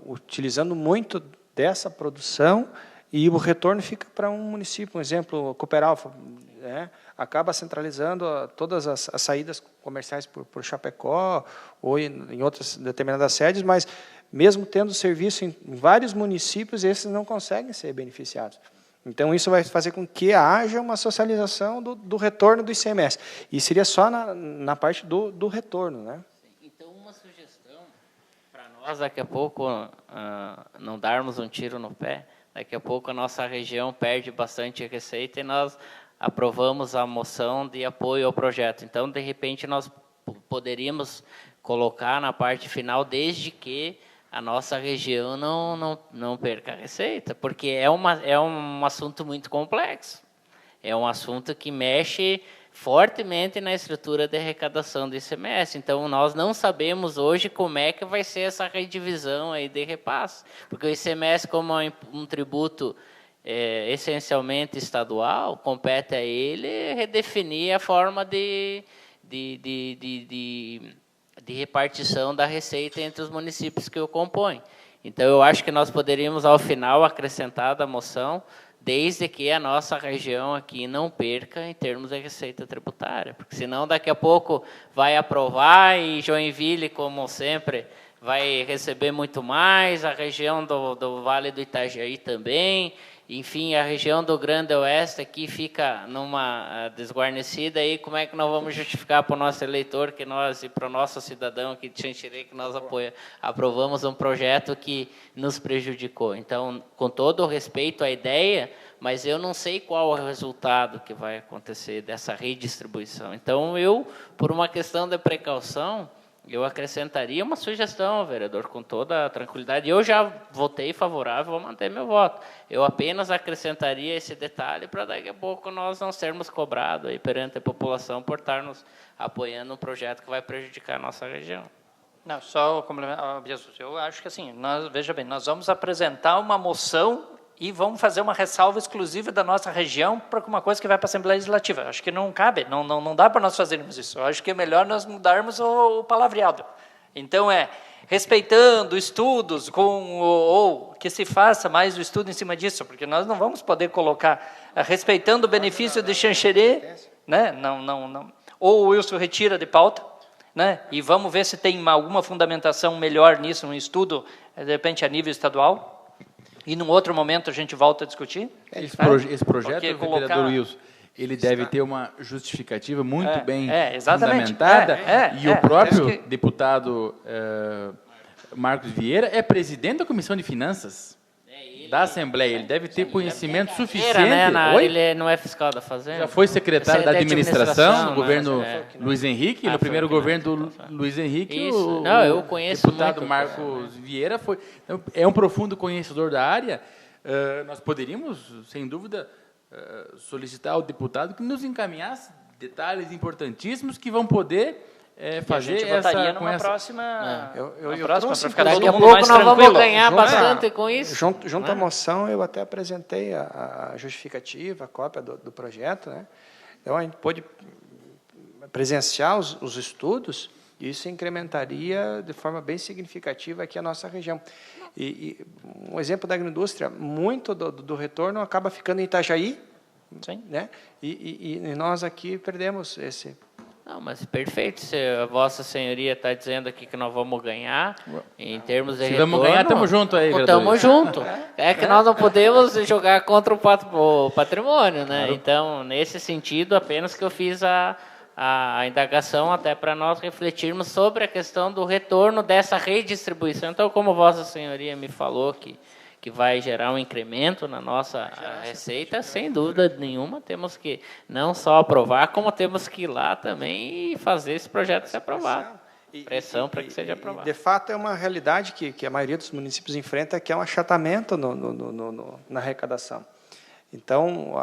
utilizando muito dessa produção e o retorno fica para um município. Um exemplo, Cooperalfa, acaba centralizando todas as saídas comerciais por Chapecó ou em outras determinadas sedes, mas mesmo tendo serviço em vários municípios, esses não conseguem ser beneficiados. Então, isso vai fazer com que haja uma socialização do retorno do ICMS. E seria só na parte do retorno, né? Então, uma sugestão para nós, daqui a pouco, não darmos um tiro no pé, daqui a pouco a nossa região perde bastante receita e nós aprovamos a moção de apoio ao projeto. Então, de repente, nós poderíamos colocar na parte final, desde que a nossa região não perca a receita, porque é um assunto muito complexo. É um assunto que mexe fortemente na estrutura de arrecadação do ICMS. Então, nós não sabemos hoje como é que vai ser essa redivisão aí de repasse, porque o ICMS, como é um tributo essencialmente estadual, compete a ele redefinir a forma de repartição da receita entre os municípios que o compõem. Então, eu acho que nós poderíamos, ao final, acrescentar da moção, desde que a nossa região aqui não perca em termos de receita tributária, porque senão daqui a pouco vai aprovar e Joinville, como sempre, vai receber muito mais, a região do Vale do Itajaí também, enfim, a região do Grande Oeste aqui fica numa desguarnecida, aí como é que nós vamos justificar para o nosso eleitor que nós, e para o nosso cidadão aqui de Xanxerê, que nós aprovamos um projeto que nos prejudicou. Então, com todo o respeito à ideia, mas eu não sei qual é o resultado que vai acontecer dessa redistribuição. Então, por uma questão de precaução, eu acrescentaria uma sugestão, vereador, com toda a tranquilidade. Eu já votei favorável, vou manter meu voto. Eu apenas acrescentaria esse detalhe para daqui a pouco nós não sermos cobrados aí perante a população por estar nos apoiando um projeto que vai prejudicar a nossa região. Não, só complementar, eu acho que assim, veja bem, nós vamos apresentar uma moção e vamos fazer uma ressalva exclusiva da nossa região para uma coisa que vai para a Assembleia Legislativa. Acho que não cabe, não dá para nós fazermos isso. Eu acho que é melhor nós mudarmos o palavreado. Então, respeitando estudos, ou que se faça mais o estudo em cima disso, porque nós não vamos poder colocar, respeitando o benefício de Xanxerê, né? Não. Ou o Wilson retira de pauta, né? E vamos ver se tem alguma fundamentação melhor nisso, um estudo, de repente, a nível estadual. E, num outro momento, a gente volta a discutir. Esse projeto, vereador Wilson, ele deve ter uma justificativa muito bem fundamentada. E o próprio deputado Marcos Vieira é presidente da Comissão de Finanças da Assembleia. Ele deve ter conhecimento suficiente. Ele não é fiscal da Fazenda. Já foi secretário da administração no governo Luiz Henrique. No primeiro governo do Luiz Henrique, eu conheço o deputado Marcos Vieira foi. Então, é um profundo conhecedor da área. Nós poderíamos, sem dúvida, solicitar ao deputado que nos encaminhasse detalhes importantíssimos que vão poder fazer essa próxima. Daqui a pouco nós vamos ganhar bastante com isso. Junto à moção, eu até apresentei a justificativa, a cópia do projeto, né? Então, a gente pôde presenciar os estudos, e isso incrementaria de forma bem significativa aqui a nossa região. E um exemplo da agroindústria, muito do retorno acaba ficando em Itajaí, sim, né? E nós aqui perdemos esse. Não, mas perfeito, se a Vossa Senhoria está dizendo aqui que nós vamos ganhar, em termos de retorno... vamos ganhar, estamos juntos aí, estamos juntos. É que nós não podemos jogar contra o patrimônio, né? Claro. Então, nesse sentido, apenas que eu fiz a indagação até para nós refletirmos sobre a questão do retorno dessa redistribuição. Então, como Vossa Senhoria me falou que vai gerar um incremento na nossa receita, sem dúvida nenhuma, temos que não só aprovar, como temos que ir lá também e fazer esse projeto ser aprovado. Pressão para que seja aprovado. De fato, é uma realidade que a maioria dos municípios enfrenta, que é um achatamento na arrecadação. Então,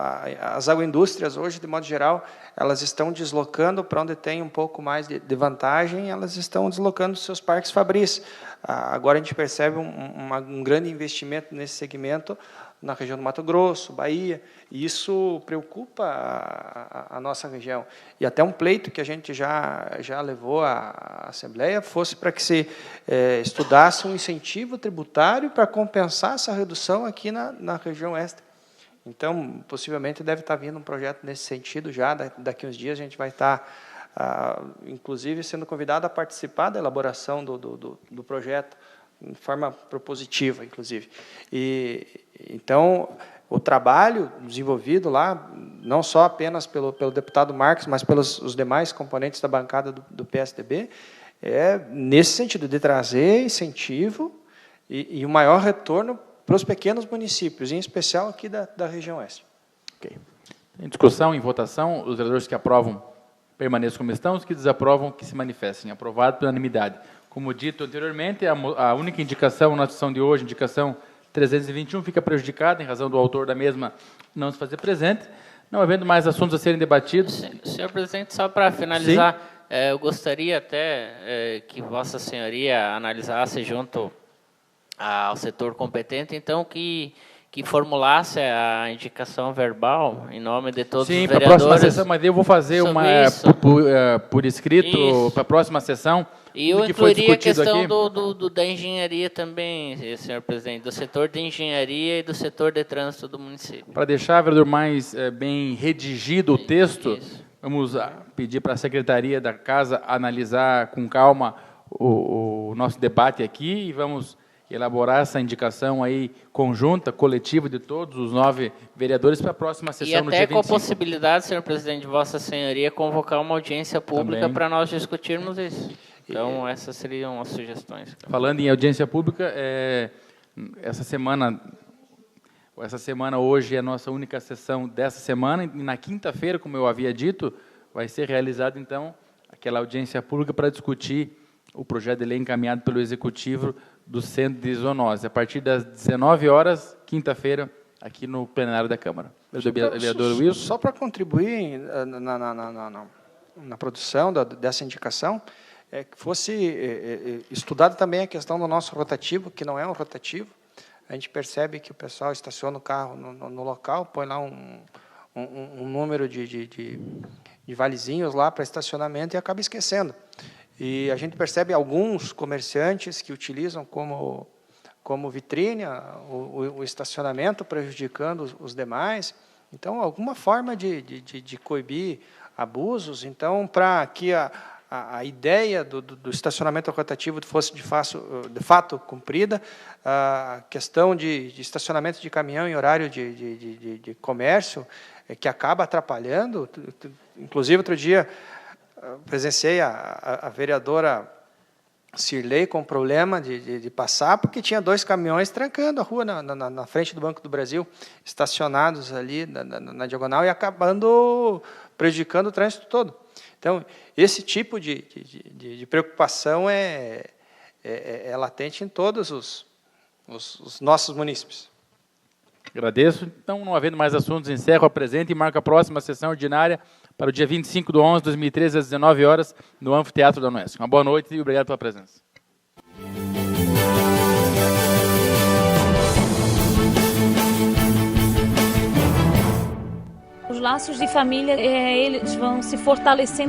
as agroindústrias hoje, de modo geral, elas estão deslocando para onde tem um pouco mais de vantagem, elas estão deslocando seus parques fabris. Agora a gente percebe um grande investimento nesse segmento na região do Mato Grosso, Bahia, e isso preocupa a nossa região. E até um pleito que a gente já levou à Assembleia fosse para que se estudasse um incentivo tributário para compensar essa redução aqui na região oeste. Então, possivelmente, deve estar vindo um projeto nesse sentido já. Daqui a uns dias a gente vai estar, inclusive, sendo convidado a participar da elaboração do projeto, de forma propositiva, inclusive. Então, o trabalho desenvolvido lá, não só apenas pelo deputado Marcos, mas pelos os demais componentes da bancada do PSDB, é nesse sentido, de trazer incentivo e o maior retorno para os pequenos municípios, em especial aqui da região oeste. Okay. Em discussão, em votação, os vereadores que aprovam permaneçam como estão, os que desaprovam que se manifestem. Aprovado por unanimidade. Como dito anteriormente, a única indicação na sessão de hoje, indicação 321, fica prejudicada em razão do autor da mesma não se fazer presente. Não havendo mais assuntos a serem debatidos. Senhor presidente, só para finalizar, eu gostaria até que Vossa Senhoria analisasse junto ao setor competente, então, que formulasse a indicação verbal em nome de todos os vereadores. Sim, para a próxima sessão, mas eu vou fazer uma por escrito para a próxima sessão. E eu incluiria a questão da engenharia também, senhor presidente, do setor de engenharia e do setor de trânsito do município. Para deixar, vereador, mais bem redigido o texto, vamos pedir para a Secretaria da Casa analisar com calma o nosso debate aqui e vamos elaborar essa indicação aí conjunta, coletiva de todos os 9 vereadores para a próxima sessão no dia 25. E até com a possibilidade, senhor presidente, de Vossa Senhoria, convocar uma audiência pública para nós discutirmos isso. Então, essas seriam as sugestões. Falando em audiência pública, essa semana hoje é a nossa única sessão dessa semana, e na quinta-feira, como eu havia dito, vai ser realizada, então, aquela audiência pública para discutir o projeto de lei encaminhado pelo Executivo do Centro de Zoonose, a partir das 19 horas, quinta-feira, aqui no plenário da Câmara. Vereador Wilson. Só para contribuir na produção dessa indicação, que fosse estudada também a questão do nosso rotativo, que não é um rotativo. a gente percebe que o pessoal estaciona o carro no local, põe lá um número de valezinhos lá para estacionamento e acaba esquecendo. E a gente percebe alguns comerciantes que utilizam como vitrine o estacionamento, prejudicando os demais. Então, alguma forma de coibir abusos. Então, para que a ideia do estacionamento rotativo fosse de fato cumprida, a questão de estacionamento de caminhão em horário de comércio, que acaba atrapalhando. Inclusive, outro dia, presenciei a vereadora Cirlei com problema de passar, porque tinha 2 caminhões trancando a rua na frente do Banco do Brasil, estacionados ali na diagonal e acabando prejudicando o trânsito todo. Então, esse tipo de preocupação é latente em todos os nossos munícipes. Agradeço. Então, não havendo mais assuntos, encerro a presente e marco a próxima sessão ordinária para o dia 25/11/2013, às 19 horas, no Anfiteatro da Unesco. Uma boa noite e obrigado pela presença. Os laços de família, eles vão se fortalecendo